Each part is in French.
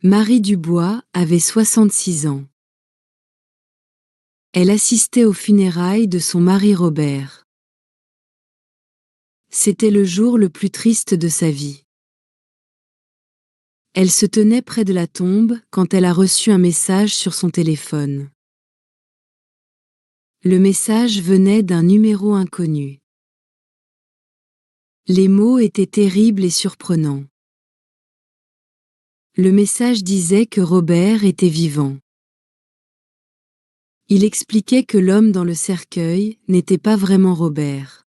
Marie Dubois avait 66 ans. Elle assistait aux funérailles de son mari Robert. C'était le jour le plus triste de sa vie. Elle se tenait près de la tombe quand elle a reçu un message sur son téléphone. Le message venait d'un numéro inconnu. Les mots étaient terribles et surprenants. Le message disait que Robert était vivant. Il expliquait que l'homme dans le cercueil n'était pas vraiment Robert.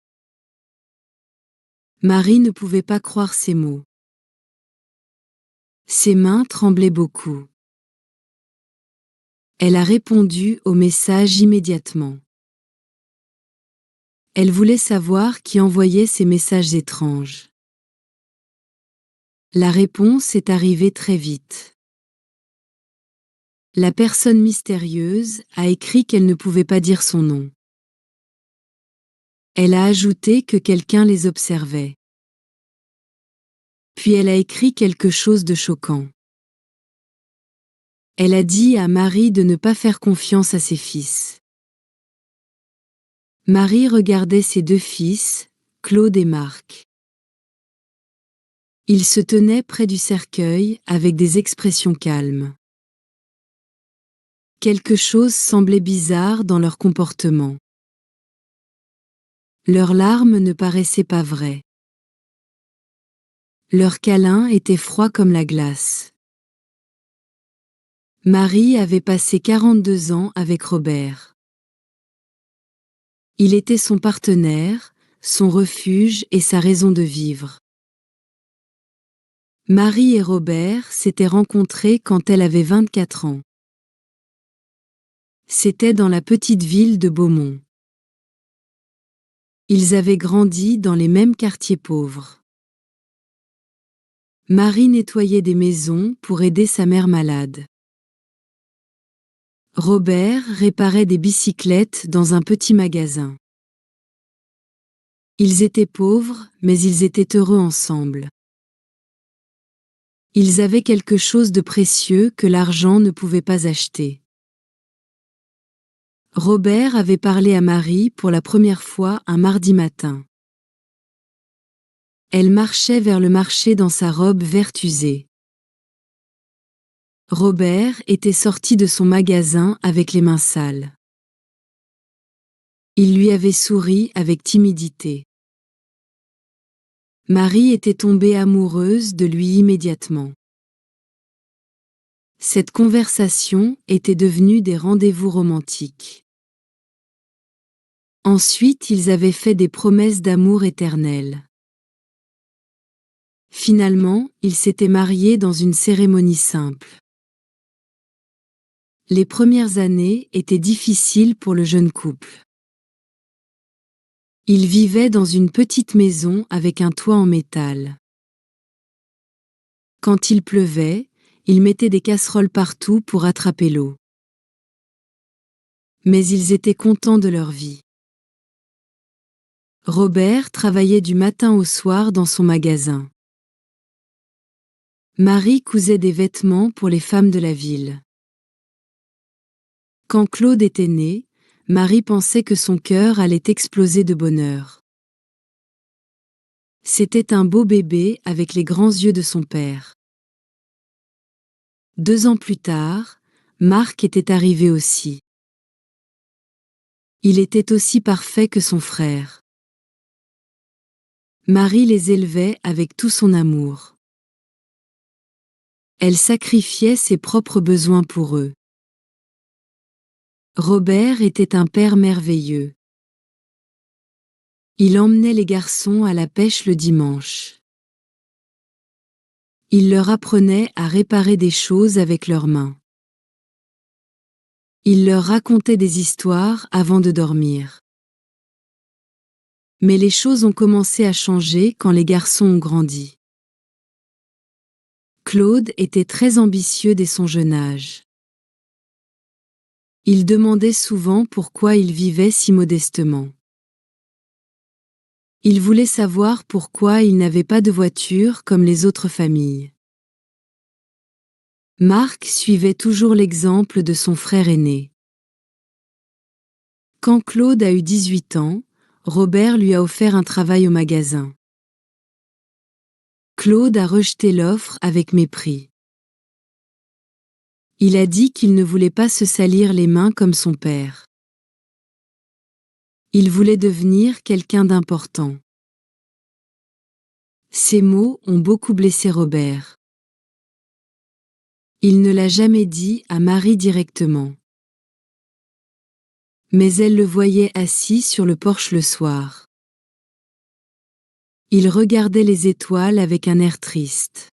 Marie ne pouvait pas croire ces mots. Ses mains tremblaient beaucoup. Elle a répondu au message immédiatement. Elle voulait savoir qui envoyait ces messages étranges. La réponse est arrivée très vite. La personne mystérieuse a écrit qu'elle ne pouvait pas dire son nom. Elle a ajouté que quelqu'un les observait. Puis elle a écrit quelque chose de choquant. Elle a dit à Marie de ne pas faire confiance à ses fils. Marie regardait ses deux fils, Claude et Marc. Ils se tenaient près du cercueil avec des expressions calmes. Quelque chose semblait bizarre dans leur comportement. Leurs larmes ne paraissaient pas vraies. Leur câlin était froid comme la glace. Marie avait passé 42 ans avec Robert. Il était son partenaire, son refuge et sa raison de vivre. Marie et Robert s'étaient rencontrés quand elle avait 24 ans. C'était dans la petite ville de Beaumont. Ils avaient grandi dans les mêmes quartiers pauvres. Marie nettoyait des maisons pour aider sa mère malade. Robert réparait des bicyclettes dans un petit magasin. Ils étaient pauvres, mais ils étaient heureux ensemble. Ils avaient quelque chose de précieux que l'argent ne pouvait pas acheter. Robert avait parlé à Marie pour la première fois un mardi matin. Elle marchait vers le marché dans sa robe verte usée. Robert était sorti de son magasin avec les mains sales. Il lui avait souri avec timidité. Marie était tombée amoureuse de lui immédiatement. Cette conversation était devenue des rendez-vous romantiques. Ensuite, ils avaient fait des promesses d'amour éternel. Finalement, ils s'étaient mariés dans une cérémonie simple. Les premières années étaient difficiles pour le jeune couple. Ils vivaient dans une petite maison avec un toit en métal. Quand il pleuvait, ils mettaient des casseroles partout pour attraper l'eau. Mais ils étaient contents de leur vie. Robert travaillait du matin au soir dans son magasin. Marie cousait des vêtements pour les femmes de la ville. Quand Claude était né, Marie pensait que son cœur allait exploser de bonheur. C'était un beau bébé avec les grands yeux de son père. 2 ans plus tard, Marc était arrivé aussi. Il était aussi parfait que son frère. Marie les élevait avec tout son amour. Elle sacrifiait ses propres besoins pour eux. Robert était un père merveilleux. Il emmenait les garçons à la pêche le dimanche. Il leur apprenait à réparer des choses avec leurs mains. Il leur racontait des histoires avant de dormir. Mais les choses ont commencé à changer quand les garçons ont grandi. Claude était très ambitieux dès son jeune âge. Il demandait souvent pourquoi il vivait si modestement. Il voulait savoir pourquoi il n'avait pas de voiture comme les autres familles. Marc suivait toujours l'exemple de son frère aîné. Quand Claude a eu 18 ans, Robert lui a offert un travail au magasin. Claude a rejeté l'offre avec mépris. Il a dit qu'il ne voulait pas se salir les mains comme son père. Il voulait devenir quelqu'un d'important. Ces mots ont beaucoup blessé Robert. Il ne l'a jamais dit à Marie directement. Mais elle le voyait assis sur le porche le soir. Il regardait les étoiles avec un air triste.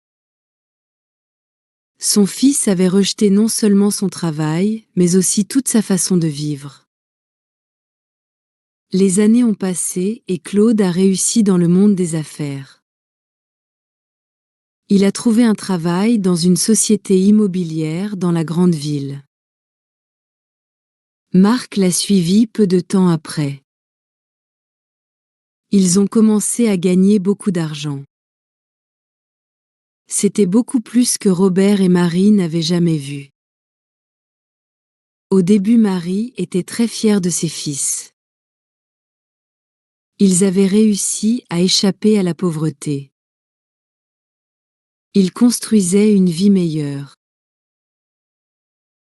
Son fils avait rejeté non seulement son travail, mais aussi toute sa façon de vivre. Les années ont passé et Claude a réussi dans le monde des affaires. Il a trouvé un travail dans une société immobilière dans la grande ville. Marc l'a suivi peu de temps après. Ils ont commencé à gagner beaucoup d'argent. C'était beaucoup plus que Robert et Marie n'avaient jamais vu. Au début, Marie était très fière de ses fils. Ils avaient réussi à échapper à la pauvreté. Ils construisaient une vie meilleure.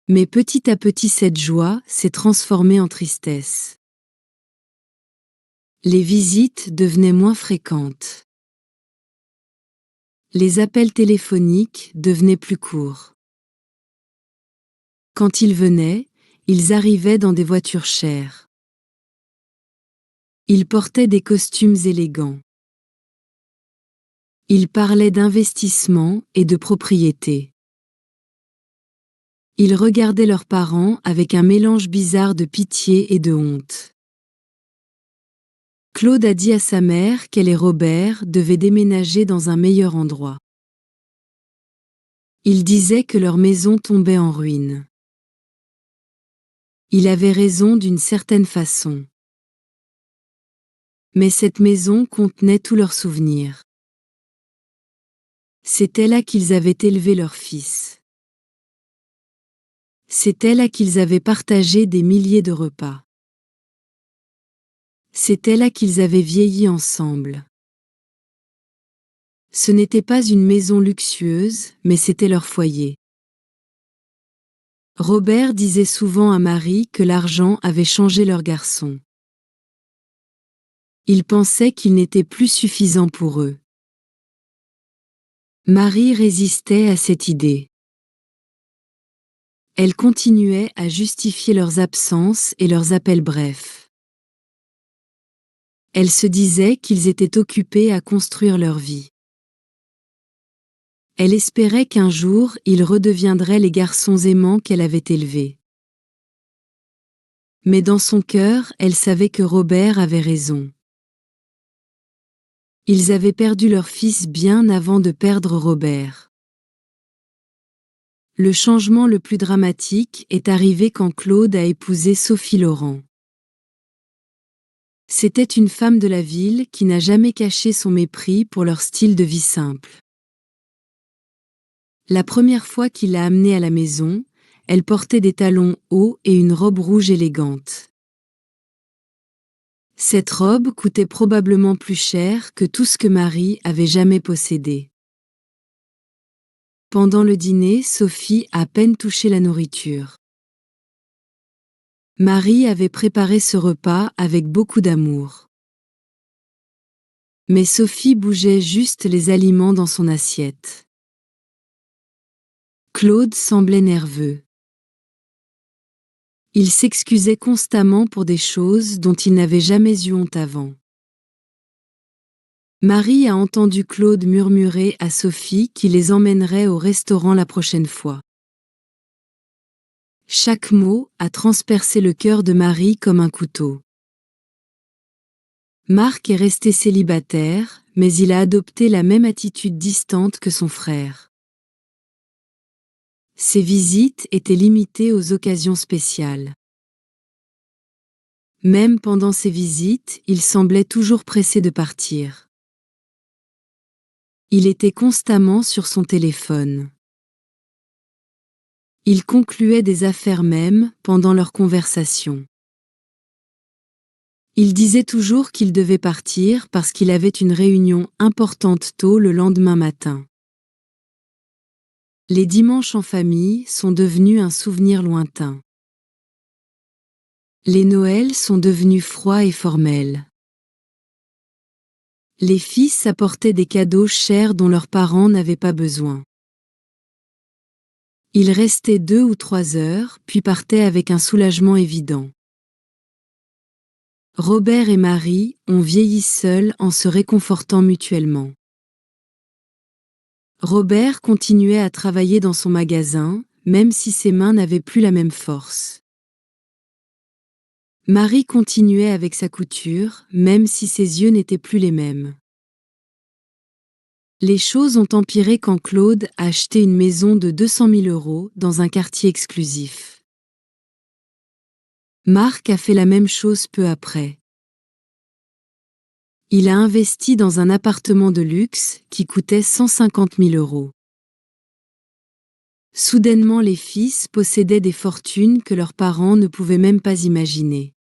Mais petit à petit cette joie s'est transformée en tristesse. Les visites devenaient moins fréquentes. Les appels téléphoniques devenaient plus courts. Quand ils venaient, ils arrivaient dans des voitures chères. Ils portaient des costumes élégants. Ils parlaient d'investissement et de propriété. Ils regardaient leurs parents avec un mélange bizarre de pitié et de honte. Claude a dit à sa mère qu'elle et Robert devaient déménager dans un meilleur endroit. Il disait que leur maison tombait en ruine. Il avait raison d'une certaine façon. Mais cette maison contenait tous leurs souvenirs. C'était là qu'ils avaient élevé leur fils. C'était là qu'ils avaient partagé des milliers de repas. C'était là qu'ils avaient vieilli ensemble. Ce n'était pas une maison luxueuse, mais c'était leur foyer. Robert disait souvent à Marie que l'argent avait changé leur garçon. Il pensait qu'il n'était plus suffisant pour eux. Marie résistait à cette idée. Elle continuait à justifier leurs absences et leurs appels brefs. Elle se disait qu'ils étaient occupés à construire leur vie. Elle espérait qu'un jour ils redeviendraient les garçons aimants qu'elle avait élevés. Mais dans son cœur, elle savait que Robert avait raison. Ils avaient perdu leur fils bien avant de perdre Robert. Le changement le plus dramatique est arrivé quand Claude a épousé Sophie Laurent. C'était une femme de la ville qui n'a jamais caché son mépris pour leur style de vie simple. La première fois qu'il l'a amenée à la maison, elle portait des talons hauts et une robe rouge élégante. Cette robe coûtait probablement plus cher que tout ce que Marie avait jamais possédé. Pendant le dîner, Sophie a à peine touché la nourriture. Marie avait préparé ce repas avec beaucoup d'amour. Mais Sophie bougeait juste les aliments dans son assiette. Claude semblait nerveux. Il s'excusait constamment pour des choses dont il n'avait jamais eu honte avant. Marie a entendu Claude murmurer à Sophie qu'il les emmènerait au restaurant la prochaine fois. Chaque mot a transpercé le cœur de Marie comme un couteau. Marc est resté célibataire, mais il a adopté la même attitude distante que son frère. Ses visites étaient limitées aux occasions spéciales. Même pendant ces visites, il semblait toujours pressé de partir. Il était constamment sur son téléphone. Ils concluaient des affaires même pendant leur conversation. Il disait toujours qu'il devait partir parce qu'il avait une réunion importante tôt le lendemain matin. Les dimanches en famille sont devenus un souvenir lointain. Les Noëls sont devenus froids et formels. Les fils apportaient des cadeaux chers dont leurs parents n'avaient pas besoin. Ils restaient 2 ou 3 heures, puis partaient avec un soulagement évident. Robert et Marie ont vieilli seuls en se réconfortant mutuellement. Robert continuait à travailler dans son magasin, même si ses mains n'avaient plus la même force. Marie continuait avec sa couture, même si ses yeux n'étaient plus les mêmes. Les choses ont empiré quand Claude a acheté une maison de 200 000 € dans un quartier exclusif. Marc a fait la même chose peu après. Il a investi dans un appartement de luxe qui coûtait 150 000 €. Soudainement, les fils possédaient des fortunes que leurs parents ne pouvaient même pas imaginer.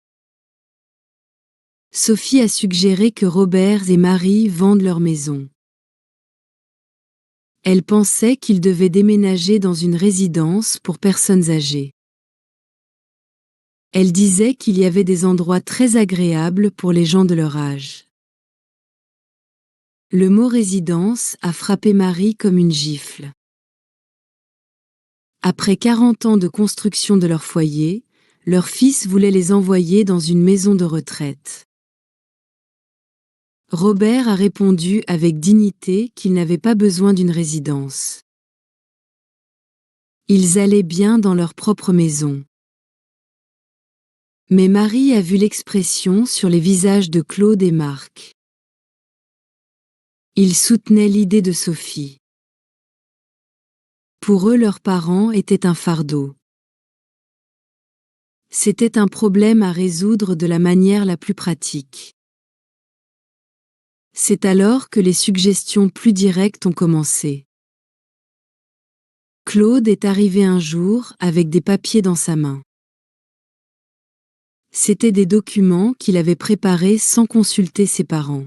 Sophie a suggéré que Robert et Marie vendent leur maison. Elle pensait qu'ils devaient déménager dans une résidence pour personnes âgées. Elle disait qu'il y avait des endroits très agréables pour les gens de leur âge. Le mot résidence a frappé Marie comme une gifle. Après 40 ans de construction de leur foyer, leur fils voulait les envoyer dans une maison de retraite. Robert a répondu avec dignité qu'ils n'avaient pas besoin d'une résidence. Ils allaient bien dans leur propre maison. Mais Marie a vu l'expression sur les visages de Claude et Marc. Ils soutenaient l'idée de Sophie. Pour eux, leurs parents étaient un fardeau. C'était un problème à résoudre de la manière la plus pratique. C'est alors que les suggestions plus directes ont commencé. Claude est arrivé un jour avec des papiers dans sa main. C'étaient des documents qu'il avait préparés sans consulter ses parents.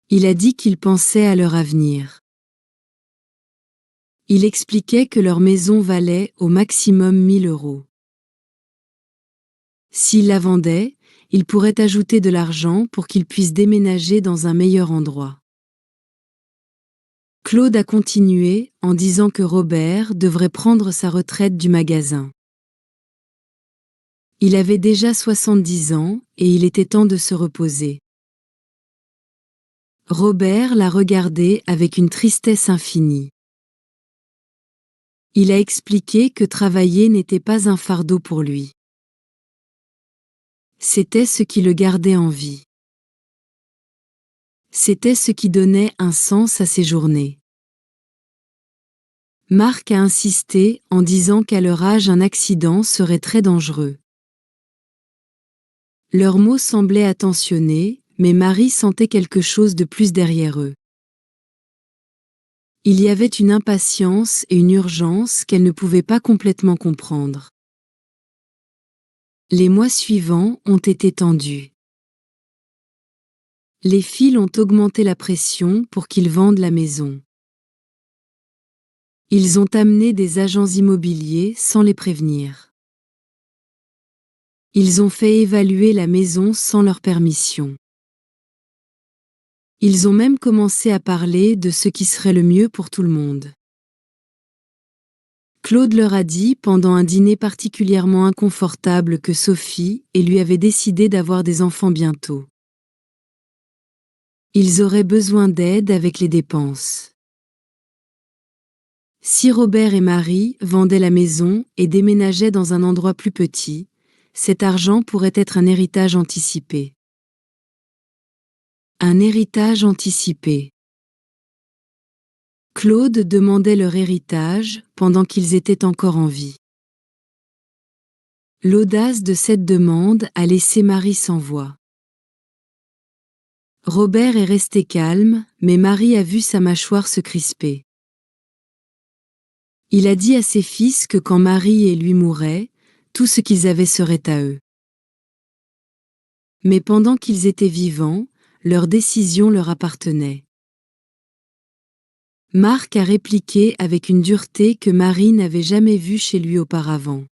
Il a dit qu'il pensait à leur avenir. Il expliquait que leur maison valait au maximum 1 000 €. S'il la vendait, il pourrait ajouter de l'argent pour qu'ils puissent déménager dans un meilleur endroit. Claude a continué en disant que Robert devrait prendre sa retraite du magasin. Il avait déjà 70 ans et il était temps de se reposer. Robert l'a regardé avec une tristesse infinie. Il a expliqué que travailler n'était pas un fardeau pour lui. C'était ce qui le gardait en vie. C'était ce qui donnait un sens à ses journées. Marc a insisté en disant qu'à leur âge un accident serait très dangereux. Leurs mots semblaient attentionnés, mais Marie sentait quelque chose de plus derrière eux. Il y avait une impatience et une urgence qu'elle ne pouvait pas complètement comprendre. Les mois suivants ont été tendus. Les fils ont augmenté la pression pour qu'ils vendent la maison. Ils ont amené des agents immobiliers sans les prévenir. Ils ont fait évaluer la maison sans leur permission. Ils ont même commencé à parler de ce qui serait le mieux pour tout le monde. Claude leur a dit pendant un dîner particulièrement inconfortable que Sophie et lui avaient décidé d'avoir des enfants bientôt. Ils auraient besoin d'aide avec les dépenses. Si Robert et Marie vendaient la maison et déménageaient dans un endroit plus petit, cet argent pourrait être un héritage anticipé. Un héritage anticipé. Claude demandait leur héritage pendant qu'ils étaient encore en vie. L'audace de cette demande a laissé Marie sans voix. Robert est resté calme, mais Marie a vu sa mâchoire se crisper. Il a dit à ses fils que quand Marie et lui mouraient, tout ce qu'ils avaient serait à eux. Mais pendant qu'ils étaient vivants, leur décision leur appartenait. Marc a répliqué avec une dureté que Marie n'avait jamais vue chez lui auparavant.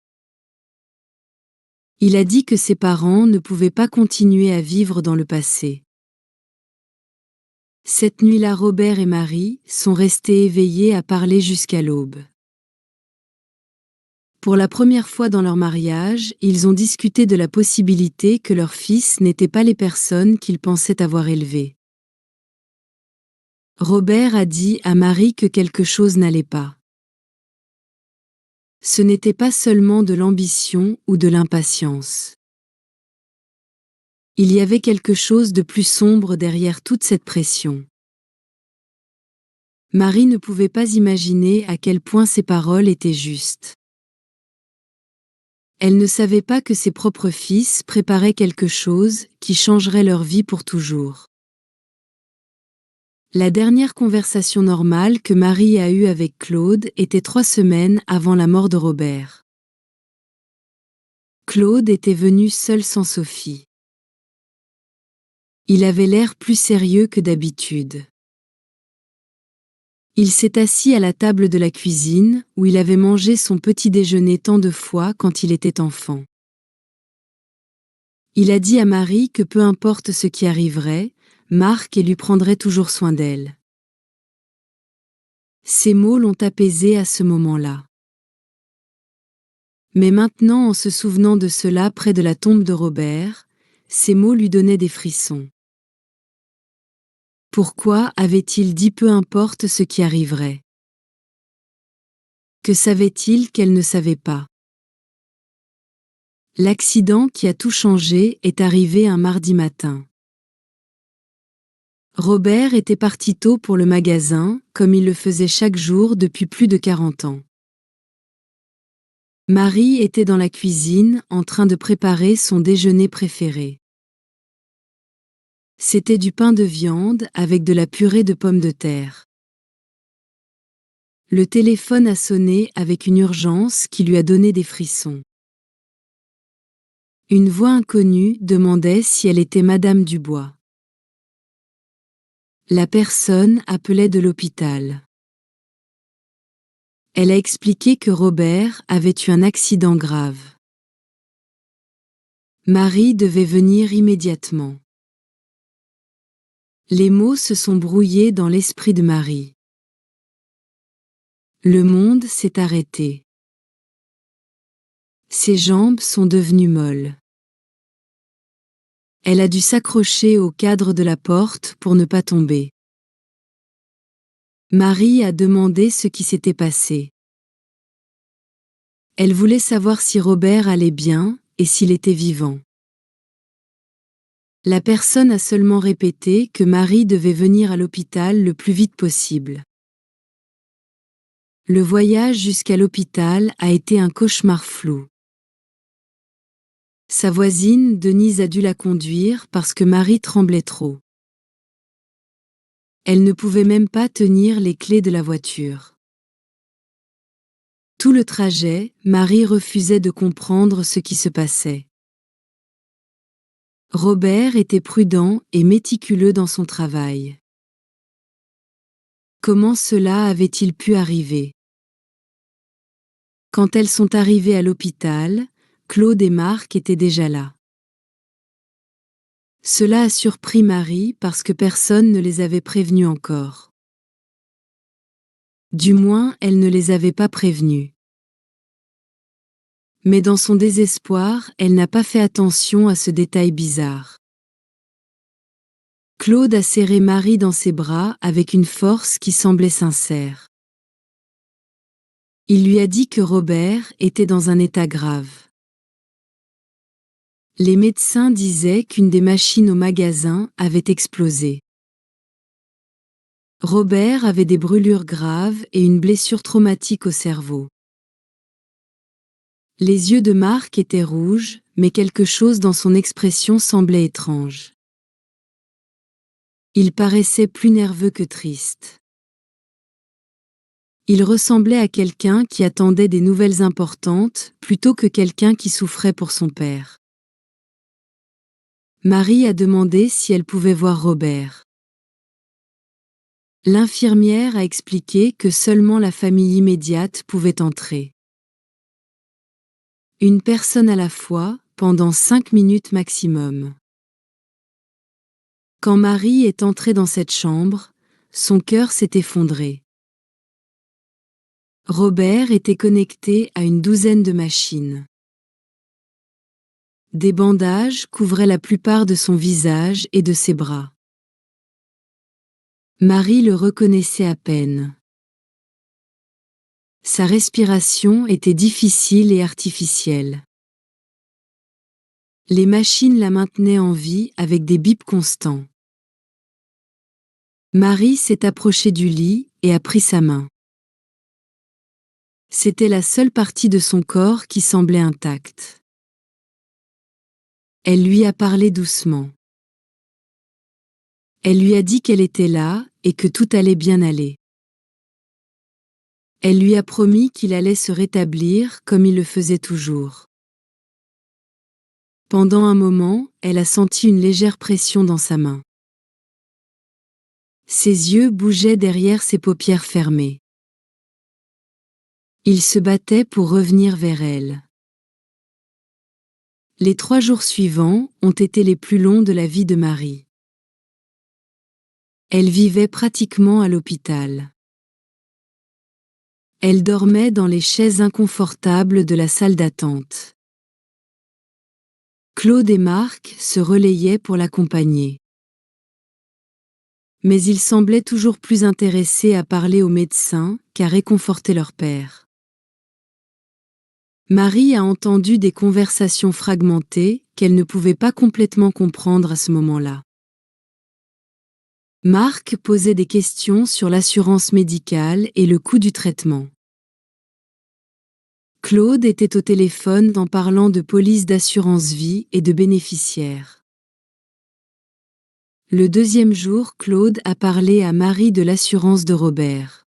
Il a dit que ses parents ne pouvaient pas continuer à vivre dans le passé. Cette nuit-là, Robert et Marie sont restés éveillés à parler jusqu'à l'aube. Pour la première fois dans leur mariage, ils ont discuté de la possibilité que leurs fils n'étaient pas les personnes qu'ils pensaient avoir élevées. Robert a dit à Marie que quelque chose n'allait pas. Ce n'était pas seulement de l'ambition ou de l'impatience. Il y avait quelque chose de plus sombre derrière toute cette pression. Marie ne pouvait pas imaginer à quel point ses paroles étaient justes. Elle ne savait pas que ses propres fils préparaient quelque chose qui changerait leur vie pour toujours. La dernière conversation normale que Marie a eue avec Claude était 3 semaines avant la mort de Robert. Claude était venu seul sans Sophie. Il avait l'air plus sérieux que d'habitude. Il s'est assis à la table de la cuisine, où il avait mangé son petit déjeuner tant de fois quand il était enfant. Il a dit à Marie que peu importe ce qui arriverait, Marc lui prendrait toujours soin d'elle. Ces mots l'ont apaisé à ce moment-là. Mais maintenant, en se souvenant de cela près de la tombe de Robert, ces mots lui donnaient des frissons. Pourquoi avait-il dit peu importe ce qui arriverait? Que savait-il qu'elle ne savait pas? L'accident qui a tout changé est arrivé un mardi matin. Robert était parti tôt pour le magasin, comme il le faisait chaque jour depuis plus de 40 ans. Marie était dans la cuisine en train de préparer son déjeuner préféré. C'était du pain de viande avec de la purée de pommes de terre. Le téléphone a sonné avec une urgence qui lui a donné des frissons. Une voix inconnue demandait si elle était Madame Dubois. La personne appelait de l'hôpital. Elle a expliqué que Robert avait eu un accident grave. Marie devait venir immédiatement. Les mots se sont brouillés dans l'esprit de Marie. Le monde s'est arrêté. Ses jambes sont devenues molles. Elle a dû s'accrocher au cadre de la porte pour ne pas tomber. Marie a demandé ce qui s'était passé. Elle voulait savoir si Robert allait bien et s'il était vivant. La personne a seulement répété que Marie devait venir à l'hôpital le plus vite possible. Le voyage jusqu'à l'hôpital a été un cauchemar flou. Sa voisine, Denise, a dû la conduire parce que Marie tremblait trop. Elle ne pouvait même pas tenir les clés de la voiture. Tout le trajet, Marie refusait de comprendre ce qui se passait. Robert était prudent et méticuleux dans son travail. Comment cela avait-il pu arriver? Quand elles sont arrivées à l'hôpital, Claude et Marc étaient déjà là. Cela a surpris Marie parce que personne ne les avait prévenus encore. Du moins, elle ne les avait pas prévenus. Mais dans son désespoir, elle n'a pas fait attention à ce détail bizarre. Claude a serré Marie dans ses bras avec une force qui semblait sincère. Il lui a dit que Robert était dans un état grave. Les médecins disaient qu'une des machines au magasin avait explosé. Robert avait des brûlures graves et une blessure traumatique au cerveau. Les yeux de Marc étaient rouges, mais quelque chose dans son expression semblait étrange. Il paraissait plus nerveux que triste. Il ressemblait à quelqu'un qui attendait des nouvelles importantes, plutôt que quelqu'un qui souffrait pour son père. Marie a demandé si elle pouvait voir Robert. L'infirmière a expliqué que seulement la famille immédiate pouvait entrer. Une personne à la fois, pendant 5 minutes maximum. Quand Marie est entrée dans cette chambre, son cœur s'est effondré. Robert était connecté à une douzaine de machines. Des bandages couvraient la plupart de son visage et de ses bras. Marie le reconnaissait à peine. Sa respiration était difficile et artificielle. Les machines la maintenaient en vie avec des bips constants. Marie s'est approchée du lit et a pris sa main. C'était la seule partie de son corps qui semblait intacte. Elle lui a parlé doucement. Elle lui a dit qu'elle était là et que tout allait bien aller. Elle lui a promis qu'il allait se rétablir comme il le faisait toujours. Pendant un moment, elle a senti une légère pression dans sa main. Ses yeux bougeaient derrière ses paupières fermées. Il se battait pour revenir vers elle. Les 3 jours suivants ont été les plus longs de la vie de Marie. Elle vivait pratiquement à l'hôpital. Elle dormait dans les chaises inconfortables de la salle d'attente. Claude et Marc se relayaient pour l'accompagner. Mais ils semblaient toujours plus intéressés à parler aux médecins qu'à réconforter leur père. Marie a entendu des conversations fragmentées qu'elle ne pouvait pas complètement comprendre à ce moment-là. Marc posait des questions sur l'assurance médicale et le coût du traitement. Claude était au téléphone en parlant de police d'assurance vie et de bénéficiaires. Le 2e jour, Claude a parlé à Marie de l'assurance de Robert.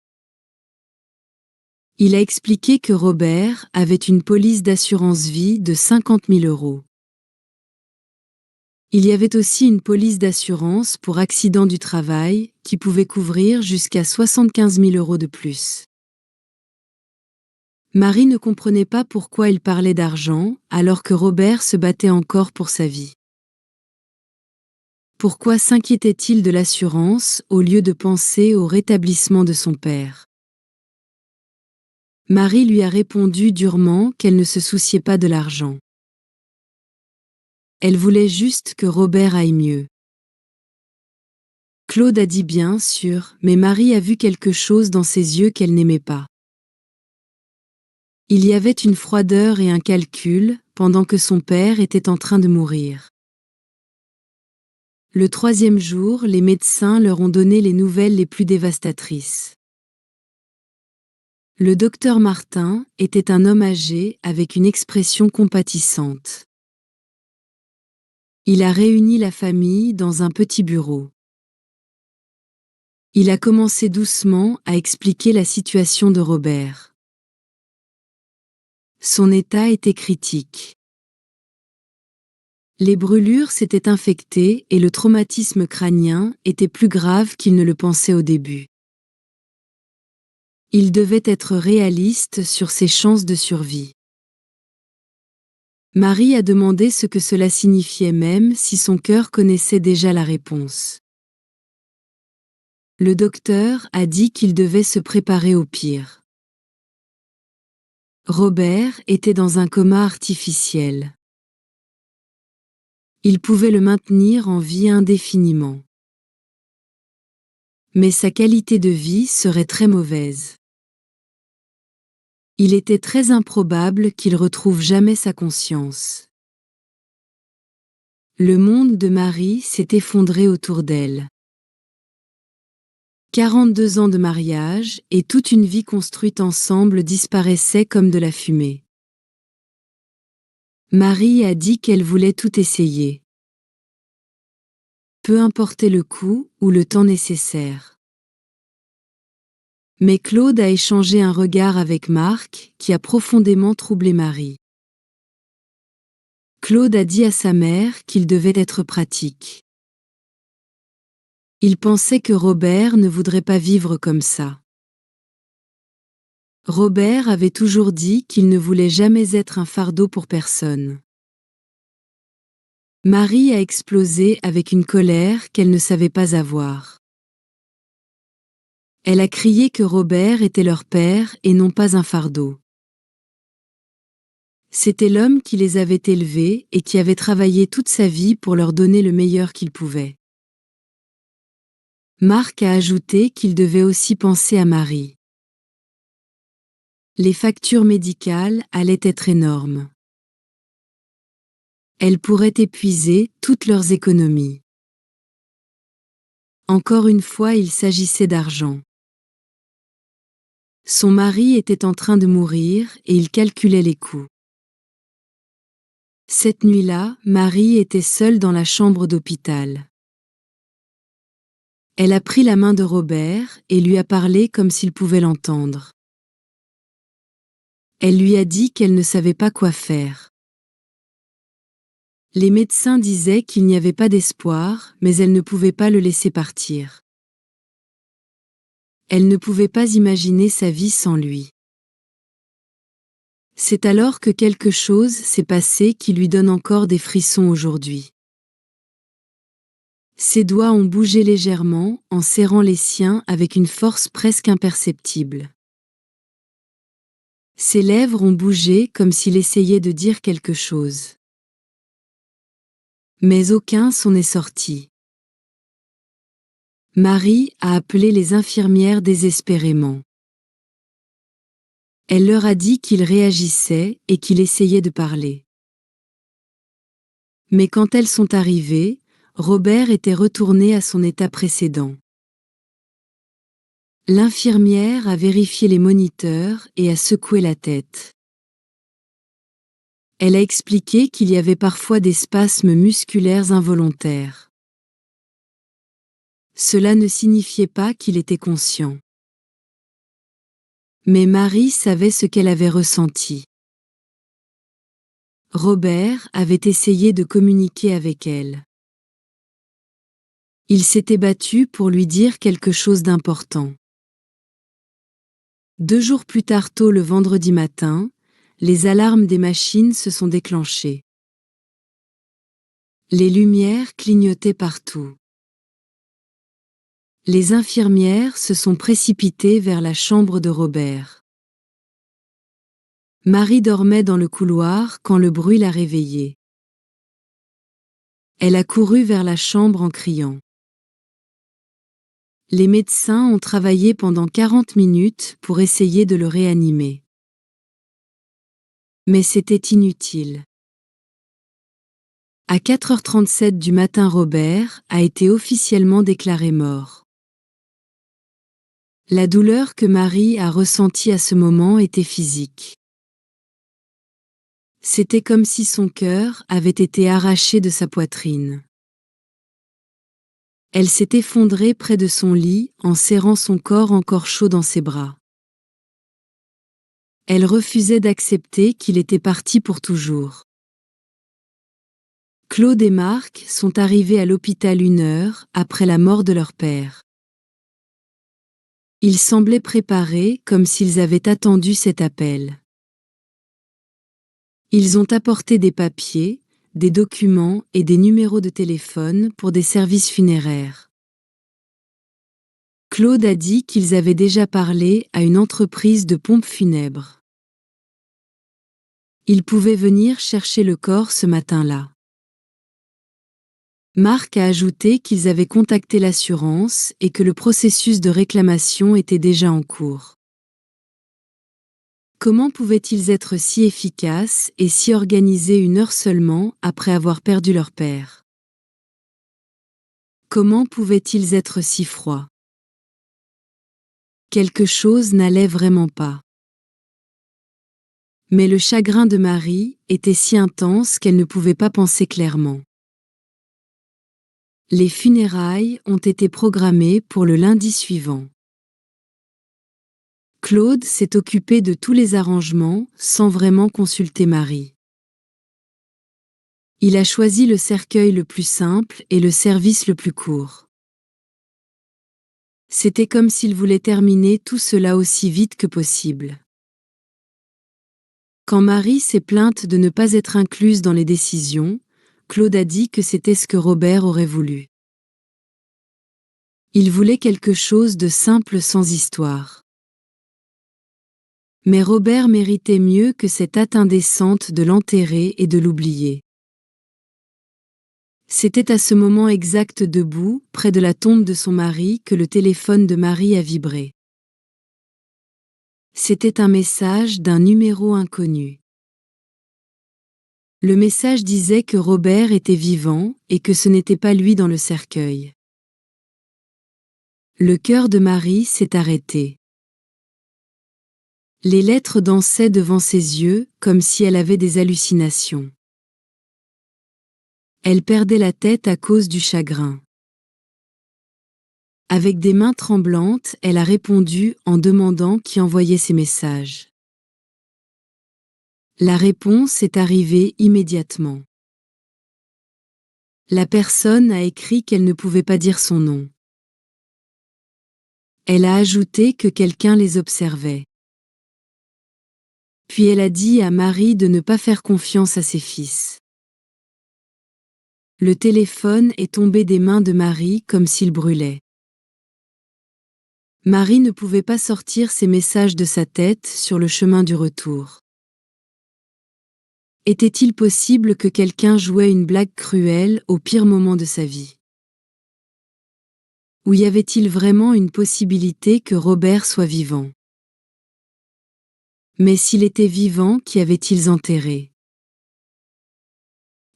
Il a expliqué que Robert avait une police d'assurance vie de 50 000 €. Il y avait aussi une police d'assurance pour accident du travail qui pouvait couvrir jusqu'à 75 000 € de plus. Marie ne comprenait pas pourquoi il parlait d'argent alors que Robert se battait encore pour sa vie. Pourquoi s'inquiétait-il de l'assurance au lieu de penser au rétablissement de son père? Marie lui a répondu durement qu'elle ne se souciait pas de l'argent. Elle voulait juste que Robert aille mieux. Claude a dit bien sûr, mais Marie a vu quelque chose dans ses yeux qu'elle n'aimait pas. Il y avait une froideur et un calcul pendant que son père était en train de mourir. Le 3e jour, les médecins leur ont donné les nouvelles les plus dévastatrices. Le docteur Martin était un homme âgé avec une expression compatissante. Il a réuni la famille dans un petit bureau. Il a commencé doucement à expliquer la situation de Robert. Son état était critique. Les brûlures s'étaient infectées et le traumatisme crânien était plus grave qu'il ne le pensait au début. Il devait être réaliste sur ses chances de survie. Marie a demandé ce que cela signifiait même si son cœur connaissait déjà la réponse. Le docteur a dit qu'il devait se préparer au pire. Robert était dans un coma artificiel. Il pouvait le maintenir en vie indéfiniment. Mais sa qualité de vie serait très mauvaise. Il était très improbable qu'il retrouve jamais sa conscience. Le monde de Marie s'est effondré autour d'elle. 42 ans de mariage et toute une vie construite ensemble disparaissaient comme de la fumée. Marie a dit qu'elle voulait tout essayer. Peu importait le coût ou le temps nécessaire. Mais Claude a échangé un regard avec Marc qui a profondément troublé Marie. Claude a dit à sa mère qu'il devait être pratique. Il pensait que Robert ne voudrait pas vivre comme ça. Robert avait toujours dit qu'il ne voulait jamais être un fardeau pour personne. Marie a explosé avec une colère qu'elle ne savait pas avoir. Elle a crié que Robert était leur père et non pas un fardeau. C'était l'homme qui les avait élevés et qui avait travaillé toute sa vie pour leur donner le meilleur qu'il pouvait. Marc a ajouté qu'il devait aussi penser à Marie. Les factures médicales allaient être énormes. Elles pourraient épuiser toutes leurs économies. Encore une fois, il s'agissait d'argent. Son mari était en train de mourir et il calculait les coûts. Cette nuit-là, Marie était seule dans la chambre d'hôpital. Elle a pris la main de Robert et lui a parlé comme s'il pouvait l'entendre. Elle lui a dit qu'elle ne savait pas quoi faire. Les médecins disaient qu'il n'y avait pas d'espoir, mais elle ne pouvait pas le laisser partir. Elle ne pouvait pas imaginer sa vie sans lui. C'est alors que quelque chose s'est passé qui lui donne encore des frissons aujourd'hui. Ses doigts ont bougé légèrement en serrant les siens avec une force presque imperceptible. Ses lèvres ont bougé comme s'il essayait de dire quelque chose. Mais aucun son n'est sorti. Marie a appelé les infirmières désespérément. Elle leur a dit qu'il réagissait et qu'il essayait de parler. Mais quand elles sont arrivées, Robert était retourné à son état précédent. L'infirmière a vérifié les moniteurs et a secoué la tête. Elle a expliqué qu'il y avait parfois des spasmes musculaires involontaires. Cela ne signifiait pas qu'il était conscient. Mais Marie savait ce qu'elle avait ressenti. Robert avait essayé de communiquer avec elle. Il s'était battu pour lui dire quelque chose d'important. 2 jours plus tard tôt le vendredi matin, les alarmes des machines se sont déclenchées. Les lumières clignotaient partout. Les infirmières se sont précipitées vers la chambre de Robert. Marie dormait dans le couloir quand le bruit l'a réveillée. Elle a couru vers la chambre en criant. Les médecins ont travaillé pendant 40 minutes pour essayer de le réanimer. Mais c'était inutile. À 4h37 du matin, Robert a été officiellement déclaré mort. La douleur que Marie a ressentie à ce moment était physique. C'était comme si son cœur avait été arraché de sa poitrine. Elle s'est effondrée près de son lit en serrant son corps encore chaud dans ses bras. Elle refusait d'accepter qu'il était parti pour toujours. Claude et Marc sont arrivés à l'hôpital 1 heure après la mort de leur père. Ils semblaient préparés comme s'ils avaient attendu cet appel. Ils ont apporté des papiers, des documents et des numéros de téléphone pour des services funéraires. Claude a dit qu'ils avaient déjà parlé à une entreprise de pompes funèbres. Ils pouvaient venir chercher le corps ce matin-là. Marc a ajouté qu'ils avaient contacté l'assurance et que le processus de réclamation était déjà en cours. Comment pouvaient-ils être si efficaces et si organisés 1 heure seulement après avoir perdu leur père? Comment pouvaient-ils être si froids? Quelque chose n'allait vraiment pas. Mais le chagrin de Marie était si intense qu'elle ne pouvait pas penser clairement. Les funérailles ont été programmées pour le lundi suivant. Claude s'est occupé de tous les arrangements sans vraiment consulter Marie. Il a choisi le cercueil le plus simple et le service le plus court. C'était comme s'il voulait terminer tout cela aussi vite que possible. Quand Marie s'est plainte de ne pas être incluse dans les décisions, Claude a dit que c'était ce que Robert aurait voulu. Il voulait quelque chose de simple sans histoire. Mais Robert méritait mieux que cette hâte indécente de l'enterrer et de l'oublier. C'était à ce moment exact debout, près de la tombe de son mari, que le téléphone de Marie a vibré. C'était un message d'un numéro inconnu. Le message disait que Robert était vivant et que ce n'était pas lui dans le cercueil. Le cœur de Marie s'est arrêté. Les lettres dansaient devant ses yeux comme si elle avait des hallucinations. Elle perdait la tête à cause du chagrin. Avec des mains tremblantes, elle a répondu en demandant qui envoyait ces messages. La réponse est arrivée immédiatement. La personne a écrit qu'elle ne pouvait pas dire son nom. Elle a ajouté que quelqu'un les observait. Puis elle a dit à Marie de ne pas faire confiance à ses fils. Le téléphone est tombé des mains de Marie comme s'il brûlait. Marie ne pouvait pas sortir ces messages de sa tête sur le chemin du retour. Était-il possible que quelqu'un jouait une blague cruelle au pire moment de sa vie? Ou y avait-il vraiment une possibilité que Robert soit vivant? Mais s'il était vivant, qu'y avait-ils enterré?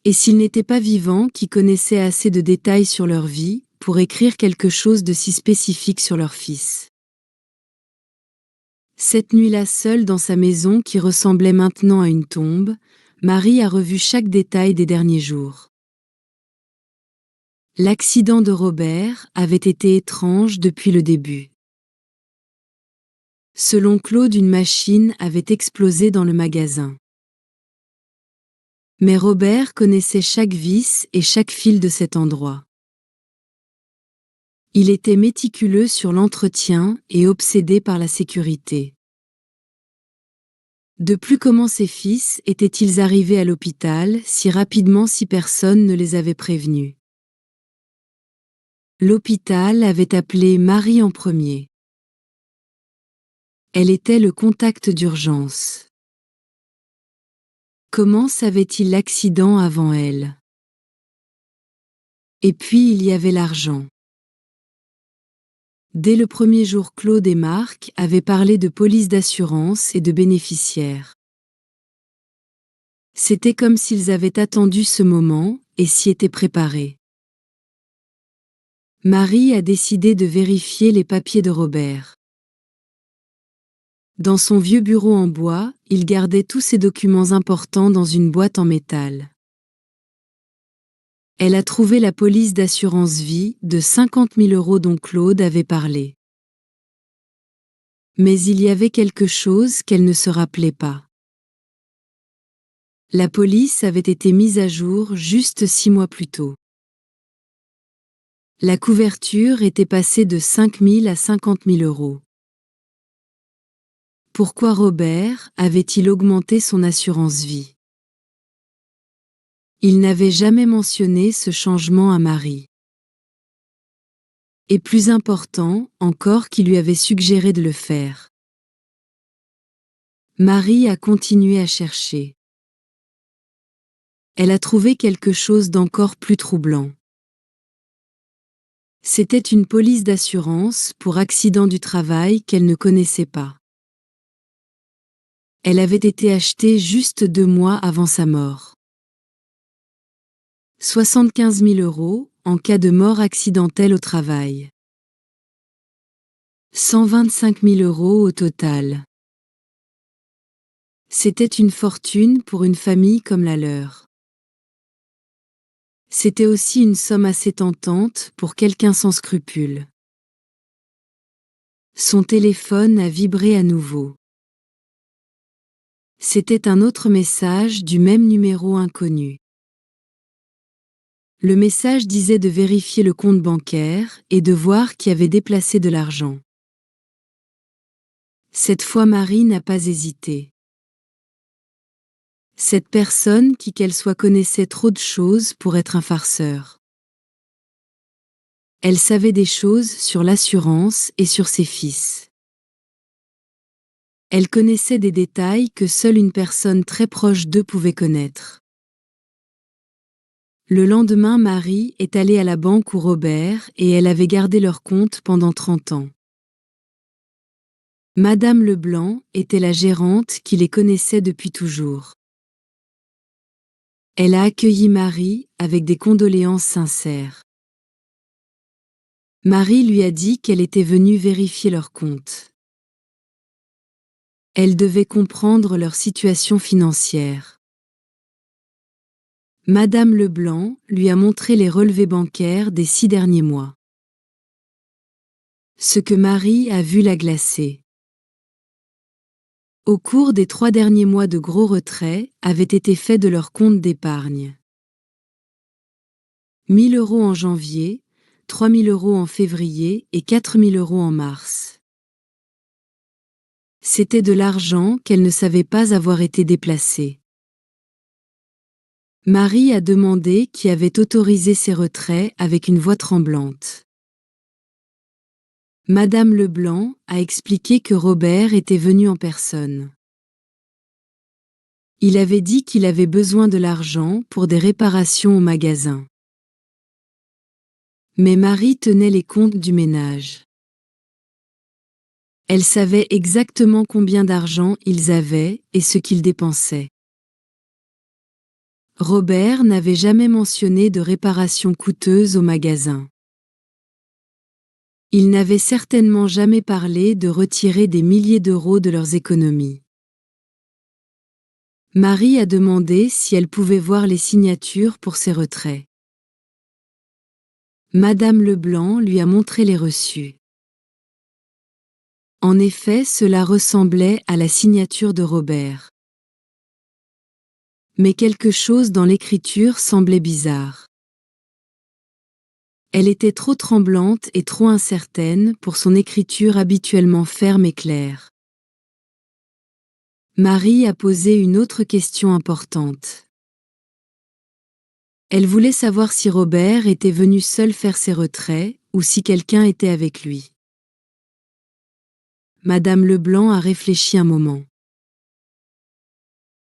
Et s'il n'était pas vivant, qui connaissait assez de détails sur leur vie pour écrire quelque chose de si spécifique sur leur fils? Cette nuit-là, seule dans sa maison qui ressemblait maintenant à une tombe, Marie a revu chaque détail des derniers jours. L'accident de Robert avait été étrange depuis le début. Selon Claude, une machine avait explosé dans le magasin. Mais Robert connaissait chaque vis et chaque fil de cet endroit. Il était méticuleux sur l'entretien et obsédé par la sécurité. De plus, comment ses fils étaient-ils arrivés à l'hôpital si rapidement si personne ne les avait prévenus? L'hôpital avait appelé Marie en premier. Elle était le contact d'urgence. Comment savait-il l'accident avant elle? Et puis il y avait l'argent. Dès le premier jour, Claude et Marc avaient parlé de police d'assurance et de bénéficiaires. C'était comme s'ils avaient attendu ce moment et s'y étaient préparés. Marie a décidé de vérifier les papiers de Robert. Dans son vieux bureau en bois, il gardait tous ses documents importants dans une boîte en métal. Elle a trouvé la police d'assurance vie de 50 000 € dont Claude avait parlé. Mais il y avait quelque chose qu'elle ne se rappelait pas. La police avait été mise à jour juste 6 mois plus tôt. La couverture était passée de 5 000 à 50 000 €. Pourquoi Robert avait-il augmenté son assurance vie? Il n'avait jamais mentionné ce changement à Marie. Et plus important encore, qui lui avait suggéré de le faire. Marie a continué à chercher. Elle a trouvé quelque chose d'encore plus troublant. C'était une police d'assurance pour accident du travail qu'elle ne connaissait pas. Elle avait été achetée juste 2 mois avant sa mort. 75 000 € en cas de mort accidentelle au travail. 125 000 € au total. C'était une fortune pour une famille comme la leur. C'était aussi une somme assez tentante pour quelqu'un sans scrupules. Son téléphone a vibré à nouveau. C'était un autre message du même numéro inconnu. Le message disait de vérifier le compte bancaire et de voir qui avait déplacé de l'argent. Cette fois, Marie n'a pas hésité. Cette personne, qui qu'elle soit, connaissait trop de choses pour être un farceur. Elle savait des choses sur l'assurance et sur ses fils. Elle connaissait des détails que seule une personne très proche d'eux pouvait connaître. Le lendemain, Marie est allée à la banque où Robert et elle avaient gardé leur compte pendant 30 ans. Madame Leblanc était la gérante qui les connaissait depuis toujours. Elle a accueilli Marie avec des condoléances sincères. Marie lui a dit qu'elle était venue vérifier leur compte. Elle devait comprendre leur situation financière. Madame Leblanc lui a montré les relevés bancaires des 6 derniers mois. Ce que Marie a vu l'a glacée. Au cours des 3 derniers mois, de gros retraits avaient été faits de leur compte d'épargne. 1 000 € en janvier, 3 000 € en février et 4 000 € en mars. C'était de l'argent qu'elle ne savait pas avoir été déplacé. Marie a demandé qui avait autorisé ces retraits avec une voix tremblante. Madame Leblanc a expliqué que Robert était venu en personne. Il avait dit qu'il avait besoin de l'argent pour des réparations au magasin. Mais Marie tenait les comptes du ménage. Elle savait exactement combien d'argent ils avaient et ce qu'ils dépensaient. Robert n'avait jamais mentionné de réparations coûteuses au magasin. Il n'avait certainement jamais parlé de retirer des milliers d'euros de leurs économies. Marie a demandé si elle pouvait voir les signatures pour ses retraits. Madame Leblanc lui a montré les reçus. En effet, cela ressemblait à la signature de Robert. Mais quelque chose dans l'écriture semblait bizarre. Elle était trop tremblante et trop incertaine pour son écriture habituellement ferme et claire. Marie a posé une autre question importante. Elle voulait savoir si Robert était venu seul faire ses retraits ou si quelqu'un était avec lui. Madame Leblanc a réfléchi un moment.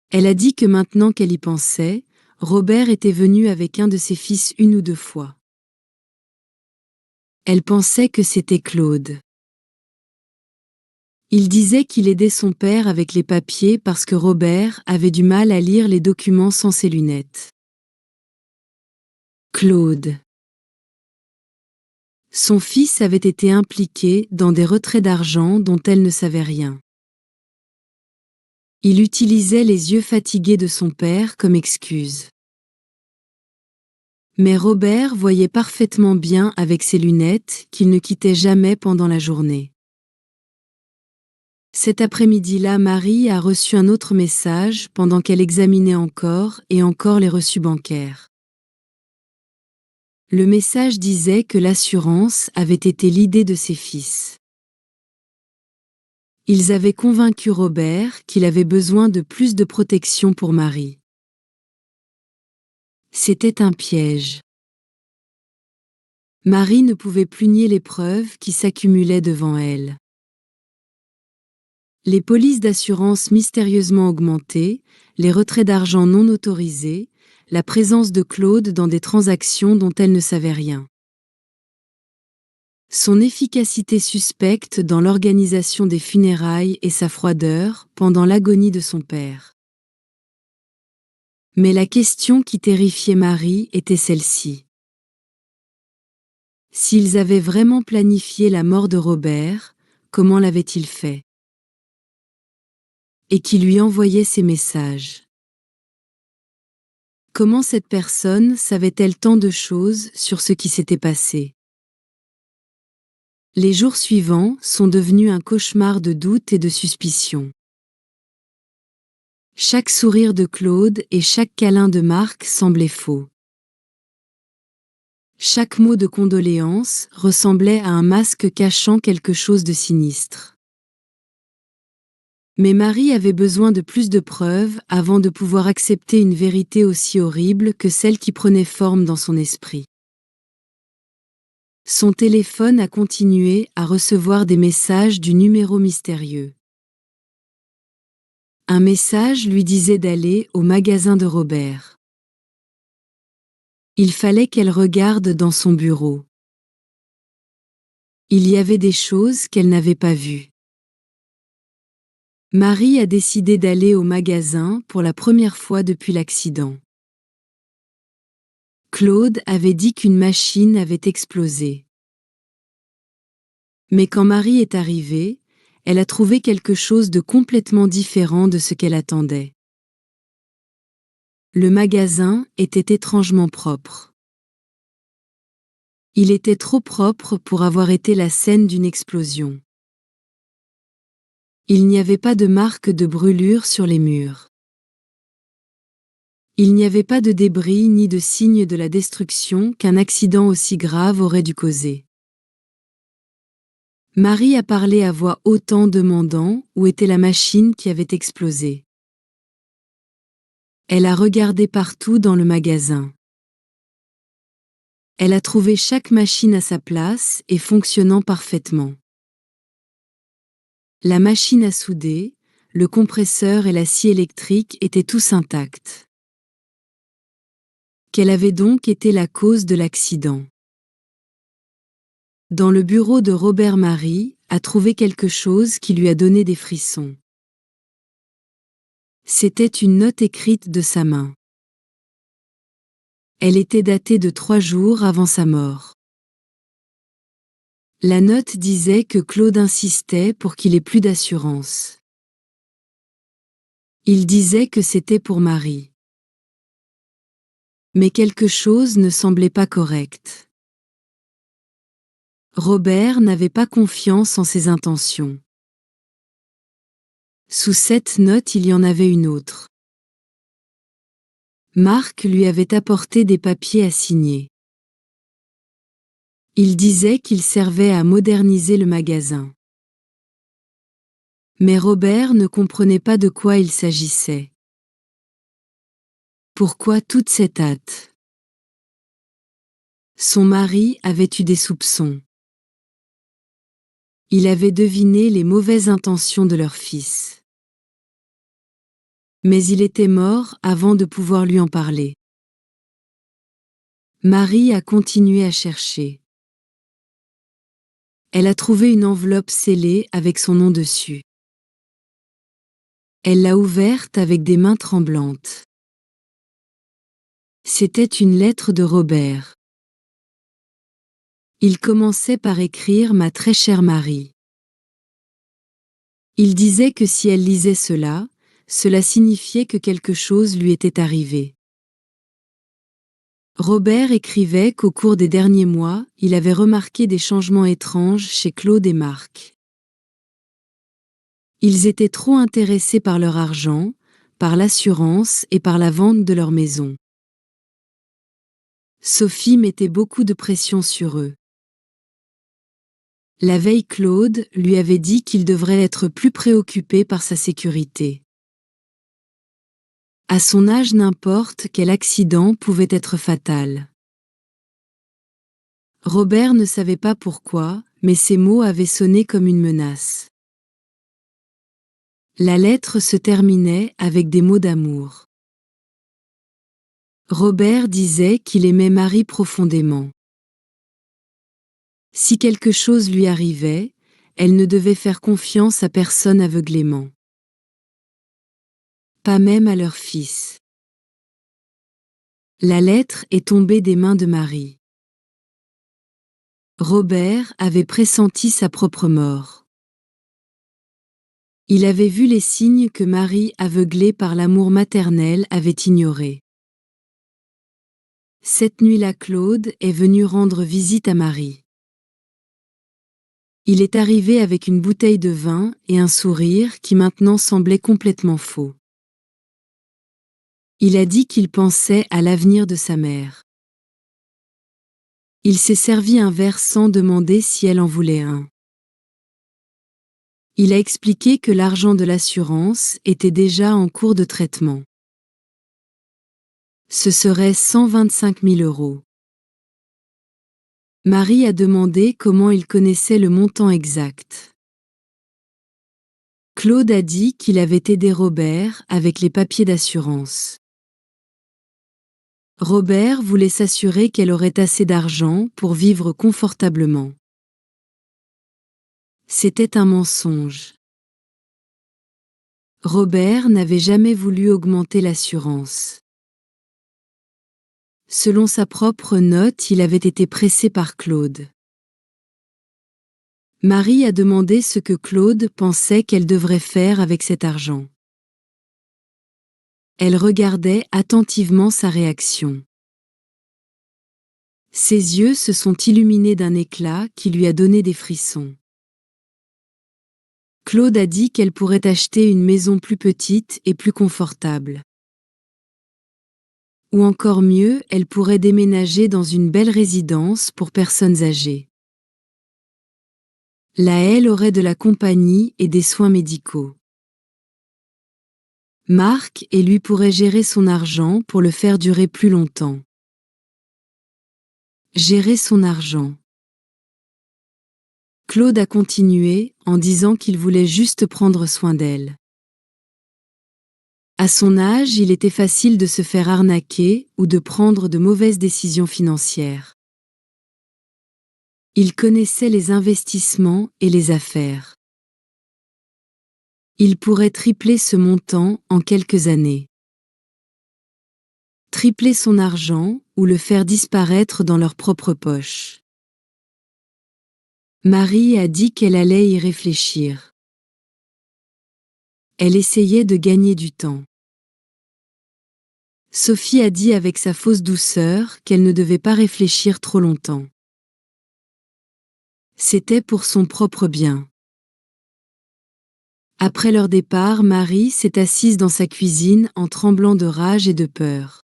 Elle a dit que maintenant qu'elle y pensait, Robert était venu avec un de ses fils 1 ou 2 fois. Elle pensait que c'était Claude. Il disait qu'il aidait son père avec les papiers parce que Robert avait du mal à lire les documents sans ses lunettes. Claude. Son fils avait été impliqué dans des retraits d'argent dont elle ne savait rien. Il utilisait les yeux fatigués de son père comme excuse. Mais Robert voyait parfaitement bien avec ses lunettes qu'il ne quittait jamais pendant la journée. Cet après-midi-là, Marie a reçu un autre message pendant qu'elle examinait encore et encore les reçus bancaires. Le message disait que l'assurance avait été l'idée de ses fils. Ils avaient convaincu Robert qu'il avait besoin de plus de protection pour Marie. C'était un piège. Marie ne pouvait plus nier les preuves qui s'accumulaient devant elle. Les polices d'assurance mystérieusement augmentées, les retraits d'argent non autorisés, la présence de Claude dans des transactions dont elle ne savait rien. Son efficacité suspecte dans l'organisation des funérailles et sa froideur pendant l'agonie de son père. Mais la question qui terrifiait Marie était celle-ci. S'ils avaient vraiment planifié la mort de Robert, comment l'avaient-ils fait? Et qui lui envoyait ces messages? Comment cette personne savait-elle tant de choses sur ce qui s'était passé? Les jours suivants sont devenus un cauchemar de doutes et de suspicions. Chaque sourire de Claude et chaque câlin de Marc semblaient faux. Chaque mot de condoléance ressemblait à un masque cachant quelque chose de sinistre. Mais Marie avait besoin de plus de preuves avant de pouvoir accepter une vérité aussi horrible que celle qui prenait forme dans son esprit. Son téléphone a continué à recevoir des messages du numéro mystérieux. Un message lui disait d'aller au magasin de Robert. Il fallait qu'elle regarde dans son bureau. Il y avait des choses qu'elle n'avait pas vues. Marie a décidé d'aller au magasin pour la première fois depuis l'accident. Claude avait dit qu'une machine avait explosé. Mais quand Marie est arrivée, elle a trouvé quelque chose de complètement différent de ce qu'elle attendait. Le magasin était étrangement propre. Il était trop propre pour avoir été la scène d'une explosion. Il n'y avait pas de marque de brûlure sur les murs. Il n'y avait pas de débris ni de signes de la destruction qu'un accident aussi grave aurait dû causer. Marie a parlé à voix haute en demandant où était la machine qui avait explosé. Elle a regardé partout dans le magasin. Elle a trouvé chaque machine à sa place et fonctionnant parfaitement. La machine à souder, le compresseur et la scie électrique étaient tous intacts. Quelle avait donc été la cause de l'accident? Dans le bureau de Robert, Marie a trouvé quelque chose qui lui a donné des frissons. C'était une note écrite de sa main. Elle était datée de 3 jours avant sa mort. La note disait que Claude insistait pour qu'il ait plus d'assurance. Il disait que c'était pour Marie. Mais quelque chose ne semblait pas correct. Robert n'avait pas confiance en ses intentions. Sous cette note, il y en avait une autre. Marc lui avait apporté des papiers à signer. Il disait qu'il servait à moderniser le magasin. Mais Robert ne comprenait pas de quoi il s'agissait. Pourquoi toute cette hâte? Son mari avait eu des soupçons. Il avait deviné les mauvaises intentions de leur fils. Mais il était mort avant de pouvoir lui en parler. Marie a continué à chercher. Elle a trouvé une enveloppe scellée avec son nom dessus. Elle l'a ouverte avec des mains tremblantes. C'était une lettre de Robert. Il commençait par écrire « Ma très chère Marie ». Il disait que si elle lisait cela, cela signifiait que quelque chose lui était arrivé. Robert écrivait qu'au cours des derniers mois, il avait remarqué des changements étranges chez Claude et Marc. Ils étaient trop intéressés par leur argent, par l'assurance et par la vente de leur maison. Sophie mettait beaucoup de pression sur eux. La veille, Claude lui avait dit qu'il devrait être plus préoccupé par sa sécurité. À son âge, n'importe quel accident pouvait être fatal. Robert ne savait pas pourquoi, mais ces mots avaient sonné comme une menace. La lettre se terminait avec des mots d'amour. Robert disait qu'il aimait Marie profondément. Si quelque chose lui arrivait, elle ne devait faire confiance à personne aveuglément. Pas même à leur fils. La lettre est tombée des mains de Marie. Robert avait pressenti sa propre mort. Il avait vu les signes que Marie, aveuglée par l'amour maternel, avait ignorés. Cette nuit-là, Claude est venu rendre visite à Marie. Il est arrivé avec une bouteille de vin et un sourire qui maintenant semblait complètement faux. Il a dit qu'il pensait à l'avenir de sa mère. Il s'est servi un verre sans demander si elle en voulait un. Il a expliqué que l'argent de l'assurance était déjà en cours de traitement. Ce serait 125 000 €. Marie a demandé comment il connaissait le montant exact. Claude a dit qu'il avait aidé Robert avec les papiers d'assurance. Robert voulait s'assurer qu'elle aurait assez d'argent pour vivre confortablement. C'était un mensonge. Robert n'avait jamais voulu augmenter l'assurance. Selon sa propre note, il avait été pressé par Claude. Marie a demandé ce que Claude pensait qu'elle devrait faire avec cet argent. Elle regardait attentivement sa réaction. Ses yeux se sont illuminés d'un éclat qui lui a donné des frissons. Claude a dit qu'elle pourrait acheter une maison plus petite et plus confortable. Ou encore mieux, elle pourrait déménager dans une belle résidence pour personnes âgées. Là, elle aurait de la compagnie et des soins médicaux. Marc et lui pourraient gérer son argent pour le faire durer plus longtemps. Gérer son argent. Claude a continué en disant qu'il voulait juste prendre soin d'elle. À son âge, il était facile de se faire arnaquer ou de prendre de mauvaises décisions financières. Il connaissait les investissements et les affaires. Il pourrait tripler ce montant en quelques années. Tripler son argent ou le faire disparaître dans leur propre poche. Marie a dit qu'elle allait y réfléchir. Elle essayait de gagner du temps. Sophie a dit avec sa fausse douceur qu'elle ne devait pas réfléchir trop longtemps. C'était pour son propre bien. Après leur départ, Marie s'est assise dans sa cuisine en tremblant de rage et de peur.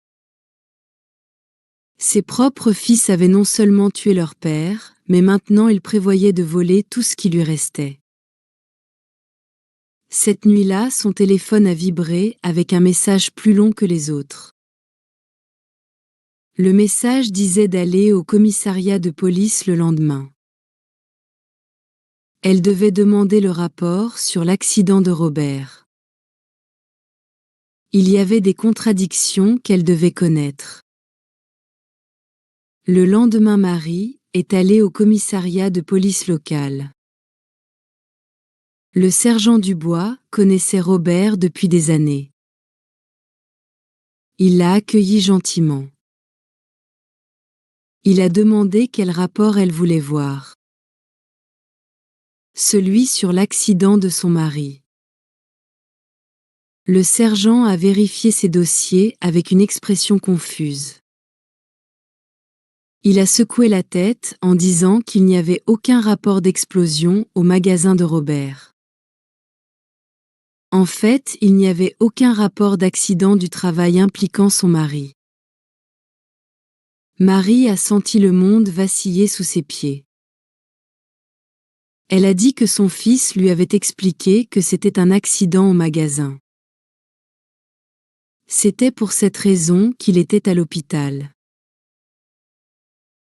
Ses propres fils avaient non seulement tué leur père, mais maintenant ils prévoyaient de voler tout ce qui lui restait. Cette nuit-là, son téléphone a vibré avec un message plus long que les autres. Le message disait d'aller au commissariat de police le lendemain. Elle devait demander le rapport sur l'accident de Robert. Il y avait des contradictions qu'elle devait connaître. Le lendemain, Marie est allée au commissariat de police local. Le sergent Dubois connaissait Robert depuis des années. Il l'a accueilli gentiment. Il a demandé quel rapport elle voulait voir. Celui sur l'accident de son mari. Le sergent a vérifié ses dossiers avec une expression confuse. Il a secoué la tête en disant qu'il n'y avait aucun rapport d'explosion au magasin de Robert. En fait, il n'y avait aucun rapport d'accident du travail impliquant son mari. Marie a senti le monde vaciller sous ses pieds. Elle a dit que son fils lui avait expliqué que c'était un accident au magasin. C'était pour cette raison qu'il était à l'hôpital.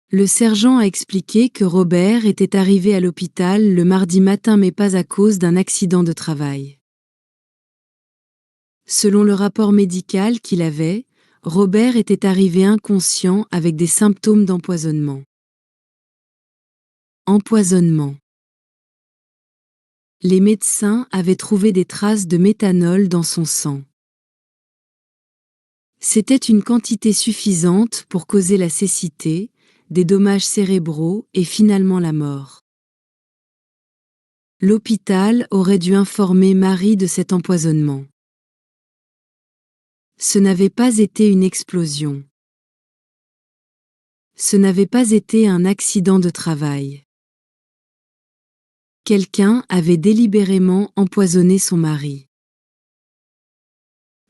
Le sergent a expliqué que Robert était arrivé à l'hôpital le mardi matin mais pas à cause d'un accident de travail. Selon le rapport médical qu'il avait, Robert était arrivé inconscient avec des symptômes d'empoisonnement. Empoisonnement. Les médecins avaient trouvé des traces de méthanol dans son sang. C'était une quantité suffisante pour causer la cécité, des dommages cérébraux et finalement la mort. L'hôpital aurait dû informer Marie de cet empoisonnement. Ce n'avait pas été une explosion. Ce n'avait pas été un accident de travail. Quelqu'un avait délibérément empoisonné son mari.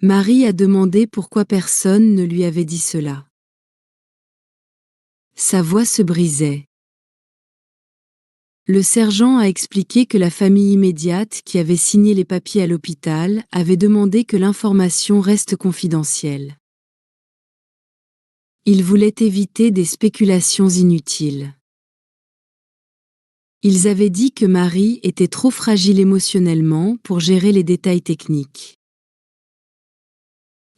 Marie a demandé pourquoi personne ne lui avait dit cela. Sa voix se brisait. Le sergent a expliqué que la famille immédiate qui avait signé les papiers à l'hôpital avait demandé que l'information reste confidentielle. Ils voulaient éviter des spéculations inutiles. Ils avaient dit que Marie était trop fragile émotionnellement pour gérer les détails techniques.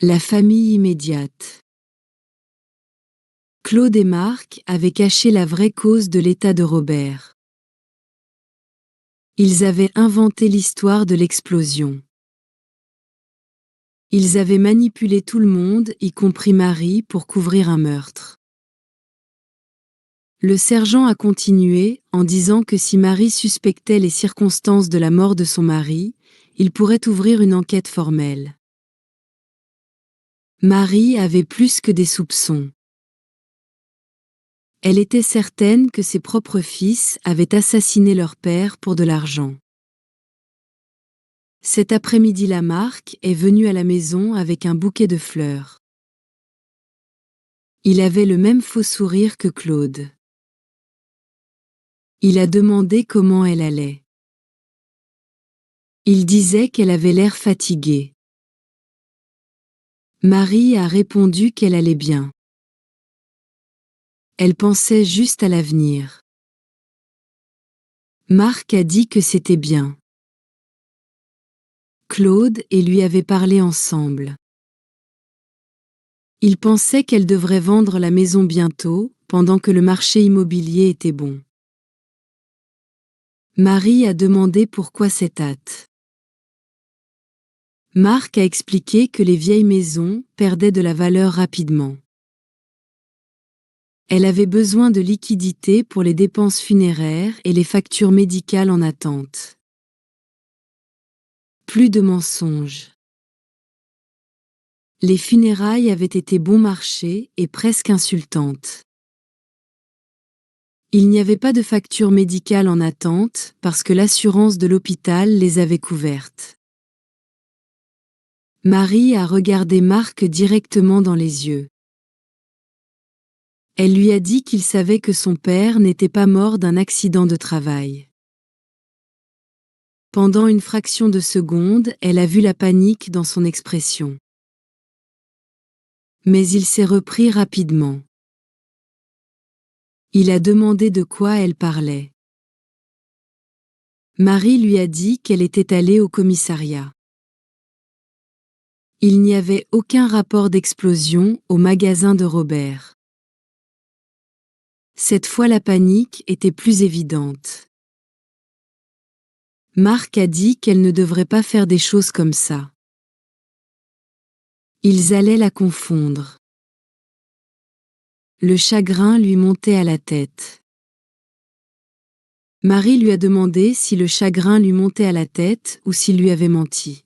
La famille immédiate. Claude et Marc avaient caché la vraie cause de l'état de Robert. Ils avaient inventé l'histoire de l'explosion. Ils avaient manipulé tout le monde, y compris Marie, pour couvrir un meurtre. Le sergent a continué, en disant que si Marie suspectait les circonstances de la mort de son mari, il pourrait ouvrir une enquête formelle. Marie avait plus que des soupçons. Elle était certaine que ses propres fils avaient assassiné leur père pour de l'argent. Cet après-midi-là, Marc est venu à la maison avec un bouquet de fleurs. Il avait le même faux sourire que Claude. Il a demandé comment elle allait. Il disait qu'elle avait l'air fatiguée. Marie a répondu qu'elle allait bien. Elle pensait juste à l'avenir. Marc a dit que c'était bien. Claude et lui avaient parlé ensemble. Il pensait qu'elle devrait vendre la maison bientôt, pendant que le marché immobilier était bon. Marie a demandé pourquoi cette hâte. Marc a expliqué que les vieilles maisons perdaient de la valeur rapidement. Elle avait besoin de liquidités pour les dépenses funéraires et les factures médicales en attente. Plus de mensonges. Les funérailles avaient été bon marché et presque insultantes. Il n'y avait pas de factures médicales en attente parce que l'assurance de l'hôpital les avait couvertes. Marie a regardé Marc directement dans les yeux. Elle lui a dit qu'il savait que son père n'était pas mort d'un accident de travail. Pendant une fraction de seconde, elle a vu la panique dans son expression. Mais il s'est repris rapidement. Il a demandé de quoi elle parlait. Marie lui a dit qu'elle était allée au commissariat. Il n'y avait aucun rapport d'explosion au magasin de Robert. Cette fois la panique était plus évidente. Marc a dit qu'elle ne devrait pas faire des choses comme ça. Ils allaient la confondre. Le chagrin lui montait à la tête. Marie lui a demandé si le chagrin lui montait à la tête ou s'il lui avait menti.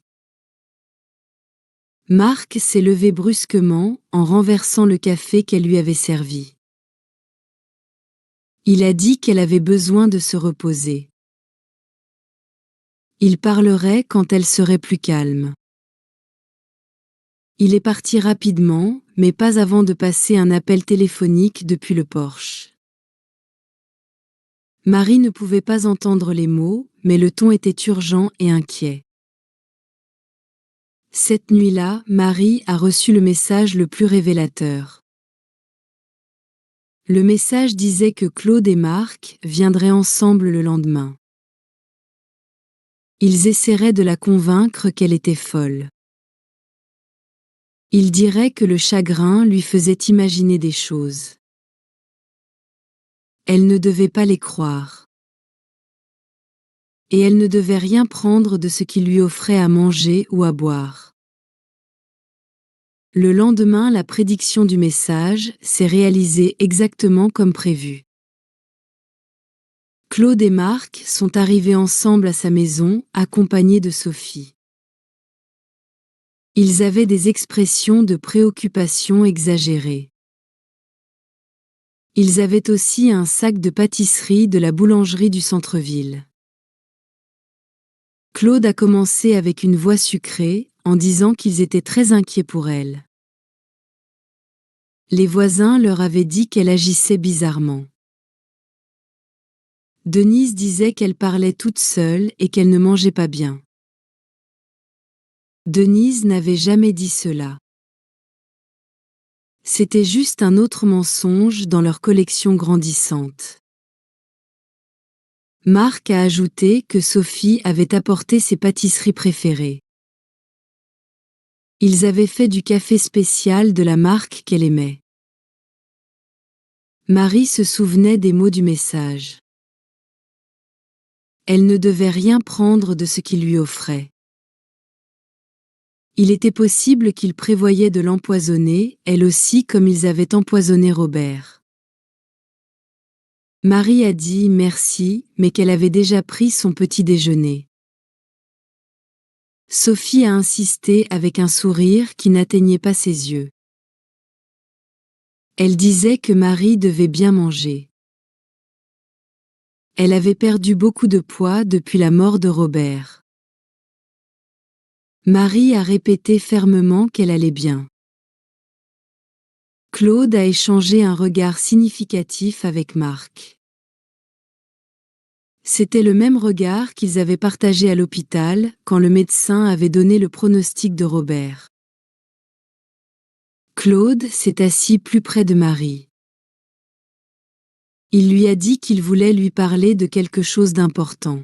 Marc s'est levé brusquement en renversant le café qu'elle lui avait servi. Il a dit qu'elle avait besoin de se reposer. Il parlerait quand elle serait plus calme. Il est parti rapidement, mais pas avant de passer un appel téléphonique depuis le porche. Marie ne pouvait pas entendre les mots, mais le ton était urgent et inquiet. Cette nuit-là, Marie a reçu le message le plus révélateur. Le message disait que Claude et Marc viendraient ensemble le lendemain. Ils essaieraient de la convaincre qu'elle était folle. Ils diraient que le chagrin lui faisait imaginer des choses. Elle ne devait pas les croire. Et elle ne devait rien prendre de ce qu'il lui offrait à manger ou à boire. Le lendemain, la prédiction du message s'est réalisée exactement comme prévu. Claude et Marc sont arrivés ensemble à sa maison, accompagnés de Sophie. Ils avaient des expressions de préoccupation exagérées. Ils avaient aussi un sac de pâtisserie de la boulangerie du centre-ville. Claude a commencé avec une voix sucrée, en disant qu'ils étaient très inquiets pour elle. Les voisins leur avaient dit qu'elle agissait bizarrement. Denise disait qu'elle parlait toute seule et qu'elle ne mangeait pas bien. Denise n'avait jamais dit cela. C'était juste un autre mensonge dans leur collection grandissante. Marc a ajouté que Sophie avait apporté ses pâtisseries préférées. Ils avaient fait du café spécial de la marque qu'elle aimait. Marie se souvenait des mots du message. Elle ne devait rien prendre de ce qu'il lui offrait. Il était possible qu'il prévoyait de l'empoisonner, elle aussi comme ils avaient empoisonné Robert. Marie a dit merci, mais qu'elle avait déjà pris son petit déjeuner. Sophie a insisté avec un sourire qui n'atteignait pas ses yeux. Elle disait que Marie devait bien manger. Elle avait perdu beaucoup de poids depuis la mort de Robert. Marie a répété fermement qu'elle allait bien. Claude a échangé un regard significatif avec Marc. C'était le même regard qu'ils avaient partagé à l'hôpital quand le médecin avait donné le pronostic de Robert. Claude s'est assis plus près de Marie. Il lui a dit qu'il voulait lui parler de quelque chose d'important.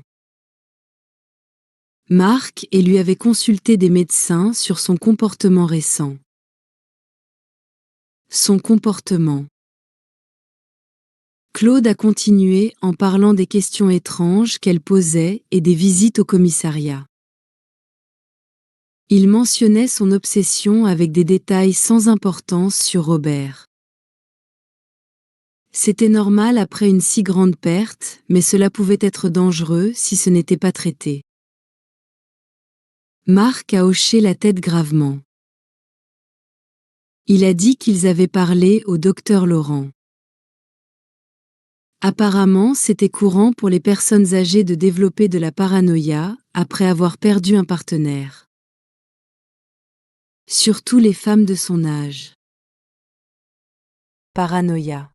Marc et lui avait consulté des médecins sur son comportement récent. Son comportement. Claude a continué en parlant des questions étranges qu'elle posait et des visites au commissariat. Il mentionnait son obsession avec des détails sans importance sur Robert. C'était normal après une si grande perte, mais cela pouvait être dangereux si ce n'était pas traité. Marc a hoché la tête gravement. Il a dit qu'ils avaient parlé au docteur Laurent. Apparemment, c'était courant pour les personnes âgées de développer de la paranoïa après avoir perdu un partenaire. Surtout les femmes de son âge. Paranoïa.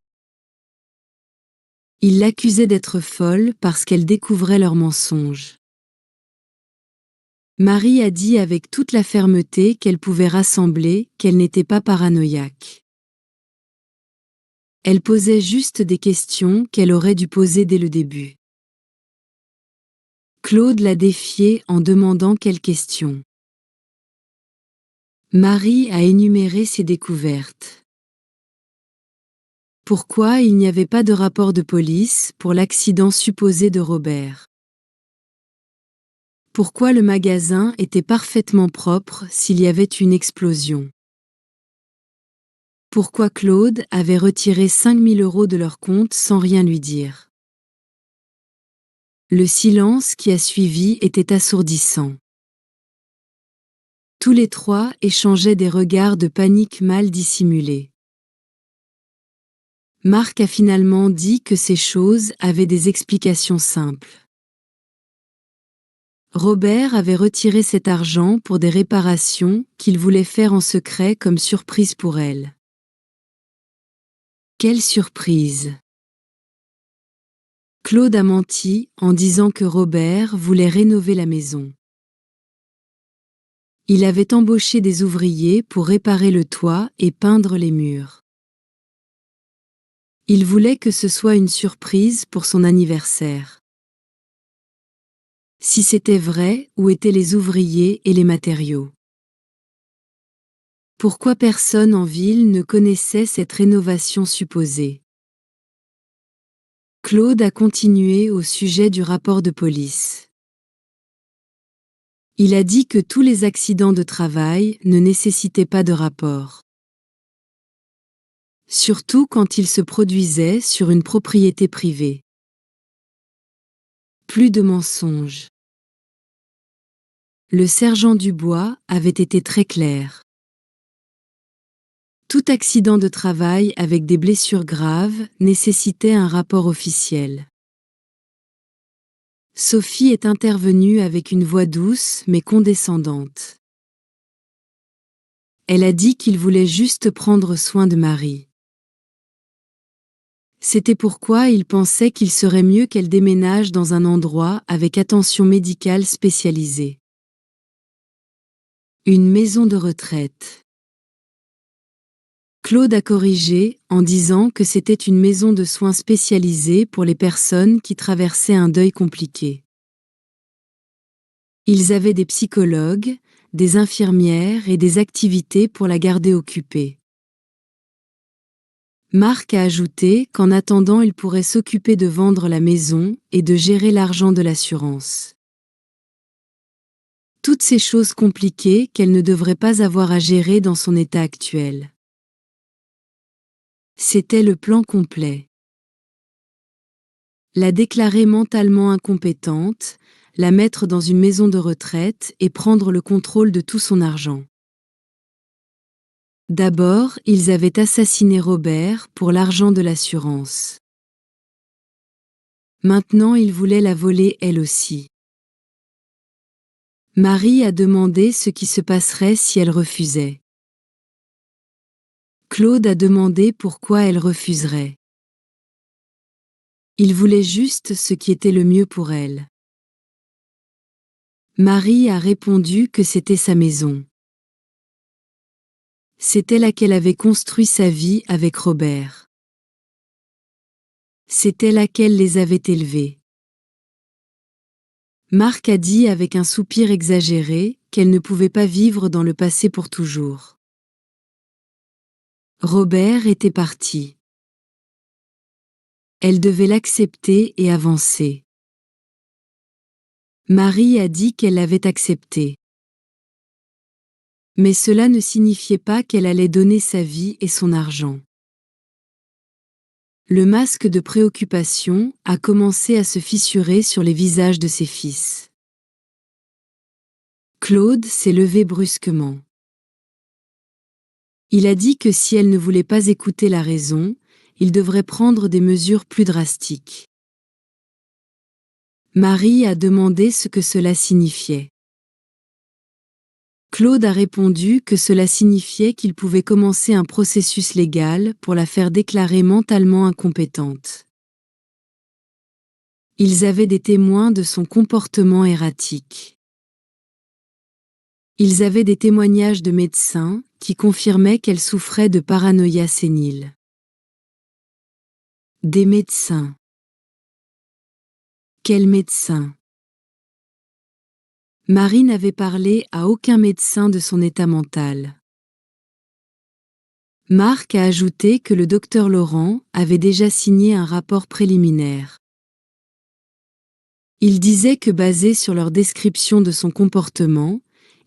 Il l'accusait d'être folle parce qu'elle découvrait leurs mensonges. Marie a dit avec toute la fermeté qu'elle pouvait rassembler qu'elle n'était pas paranoïaque. Elle posait juste des questions qu'elle aurait dû poser dès le début. Claude l'a défiée en demandant quelles questions. Marie a énuméré ses découvertes. Pourquoi il n'y avait pas de rapport de police pour l'accident supposé de Robert? Pourquoi le magasin était parfaitement propre s'il y avait une explosion? Pourquoi Claude avait retiré 5 000 € de leur compte sans rien lui dire? Le silence qui a suivi était assourdissant. Tous les trois échangeaient des regards de panique mal dissimulés. Marc a finalement dit que ces choses avaient des explications simples. Robert avait retiré cet argent pour des réparations qu'il voulait faire en secret comme surprise pour elle. Quelle surprise! Claude a menti en disant que Robert voulait rénover la maison. Il avait embauché des ouvriers pour réparer le toit et peindre les murs. Il voulait que ce soit une surprise pour son anniversaire. Si c'était vrai, où étaient les ouvriers et les matériaux? Pourquoi personne en ville ne connaissait cette rénovation supposée? Claude a continué au sujet du rapport de police. Il a dit que tous les accidents de travail ne nécessitaient pas de rapport. Surtout quand ils se produisaient sur une propriété privée. Plus de mensonges. Le sergent Dubois avait été très clair. Tout accident de travail avec des blessures graves nécessitait un rapport officiel. Sophie est intervenue avec une voix douce mais condescendante. Elle a dit qu'il voulait juste prendre soin de Marie. C'était pourquoi il pensait qu'il serait mieux qu'elle déménage dans un endroit avec attention médicale spécialisée. Une maison de retraite. Claude a corrigé en disant que c'était une maison de soins spécialisée pour les personnes qui traversaient un deuil compliqué. Ils avaient des psychologues, des infirmières et des activités pour la garder occupée. Marc a ajouté qu'en attendant il pourrait s'occuper de vendre la maison et de gérer l'argent de l'assurance. Toutes ces choses compliquées qu'elle ne devrait pas avoir à gérer dans son état actuel. C'était le plan complet. La déclarer mentalement incompétente, la mettre dans une maison de retraite et prendre le contrôle de tout son argent. D'abord, ils avaient assassiné Robert pour l'argent de l'assurance. Maintenant, ils voulaient la voler elle aussi. Marie a demandé ce qui se passerait si elle refusait. Claude a demandé pourquoi elle refuserait. Il voulait juste ce qui était le mieux pour elle. Marie a répondu que c'était sa maison. C'était là qu'elle avait construit sa vie avec Robert. C'était là qu'elle les avait élevés. Marc a dit avec un soupir exagéré qu'elle ne pouvait pas vivre dans le passé pour toujours. Robert était parti. Elle devait l'accepter et avancer. Marie a dit qu'elle l'avait accepté. Mais cela ne signifiait pas qu'elle allait donner sa vie et son argent. Le masque de préoccupation a commencé à se fissurer sur les visages de ses fils. Claude s'est levé brusquement. Il a dit que si elle ne voulait pas écouter la raison, il devrait prendre des mesures plus drastiques. Marie a demandé ce que cela signifiait. Claude a répondu que cela signifiait qu'il pouvait commencer un processus légal pour la faire déclarer mentalement incompétente. Ils avaient des témoins de son comportement erratique. Ils avaient des témoignages de médecins qui confirmaient qu'elle souffrait de paranoïa sénile. Des médecins. Quels médecins? Marie n'avait parlé à aucun médecin de son état mental. Marc a ajouté que le docteur Laurent avait déjà signé un rapport préliminaire. Il disait que basé sur leur description de son comportement,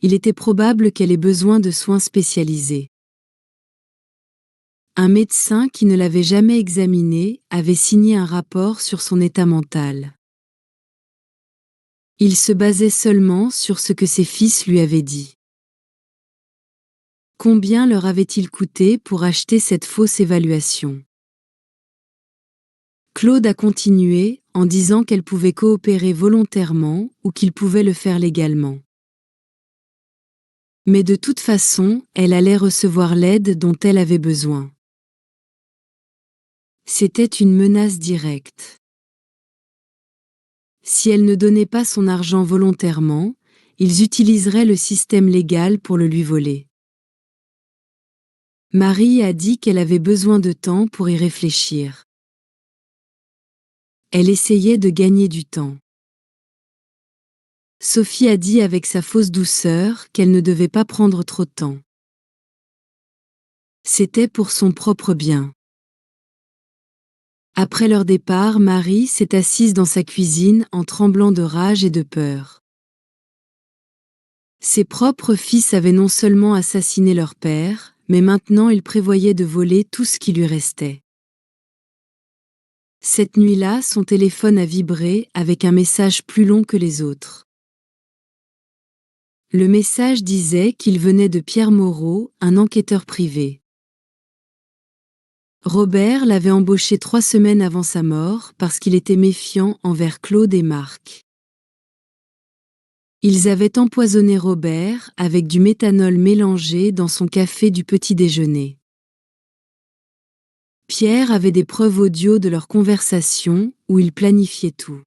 il était probable qu'elle ait besoin de soins spécialisés. Un médecin qui ne l'avait jamais examinée avait signé un rapport sur son état mental. Il se basait seulement sur ce que ses fils lui avaient dit. Combien leur avait-il coûté pour acheter cette fausse évaluation? Claude a continué en disant qu'elle pouvait coopérer volontairement ou qu'il pouvait le faire légalement. Mais de toute façon, elle allait recevoir l'aide dont elle avait besoin. C'était une menace directe. Si elle ne donnait pas son argent volontairement, ils utiliseraient le système légal pour le lui voler. Marie a dit qu'elle avait besoin de temps pour y réfléchir. Elle essayait de gagner du temps. Sophie a dit avec sa fausse douceur qu'elle ne devait pas prendre trop de temps. C'était pour son propre bien. Après leur départ, Marie s'est assise dans sa cuisine en tremblant de rage et de peur. Ses propres fils avaient non seulement assassiné leur père, mais maintenant ils prévoyaient de voler tout ce qui lui restait. Cette nuit-là, son téléphone a vibré avec un message plus long que les autres. Le message disait qu'il venait de Pierre Moreau, un enquêteur privé. Robert l'avait embauché 3 semaines avant sa mort parce qu'il était méfiant envers Claude et Marc. Ils avaient empoisonné Robert avec du méthanol mélangé dans son café du petit déjeuner. Pierre avait des preuves audio de leur conversation où ils planifiaient tout.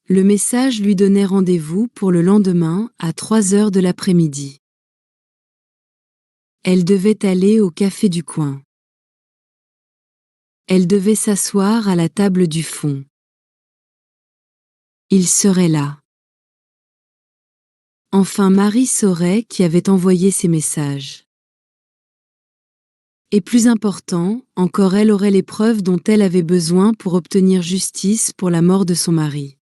Le message lui donnait rendez-vous pour le lendemain à 3 heures de l'après-midi. Elle devait aller au café du coin. Elle devait s'asseoir à la table du fond. Il serait là. Enfin Marie saurait qui avait envoyé ces messages. Et plus important, encore elle aurait les preuves dont elle avait besoin pour obtenir justice pour la mort de son mari.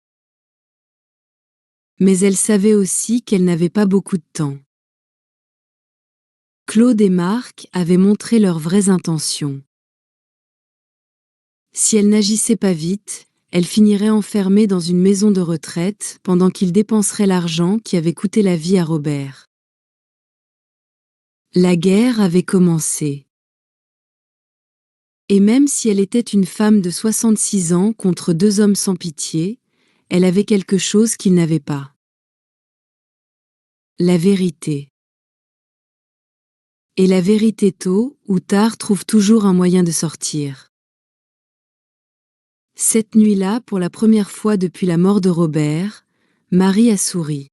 Mais elle savait aussi qu'elle n'avait pas beaucoup de temps. Claude et Marc avaient montré leurs vraies intentions. Si elle n'agissait pas vite, elle finirait enfermée dans une maison de retraite pendant qu'il dépenserait l'argent qui avait coûté la vie à Robert. La guerre avait commencé. Et même si elle était une femme de 66 ans contre 2 hommes sans pitié, elle avait quelque chose qu'il n'avait pas. La vérité. Et la vérité tôt ou tard trouve toujours un moyen de sortir. Cette nuit-là, pour la première fois depuis la mort de Robert, Marie a souri.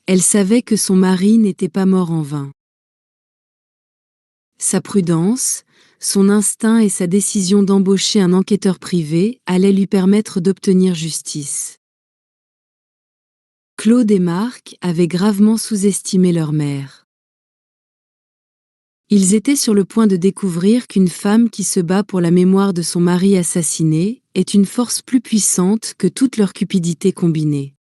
Elle savait que son mari n'était pas mort en vain. Sa prudence, son instinct et sa décision d'embaucher un enquêteur privé allaient lui permettre d'obtenir justice. Claude et Marc avaient gravement sous-estimé leur mère. Ils étaient sur le point de découvrir qu'une femme qui se bat pour la mémoire de son mari assassiné est une force plus puissante que toute leur cupidité combinée.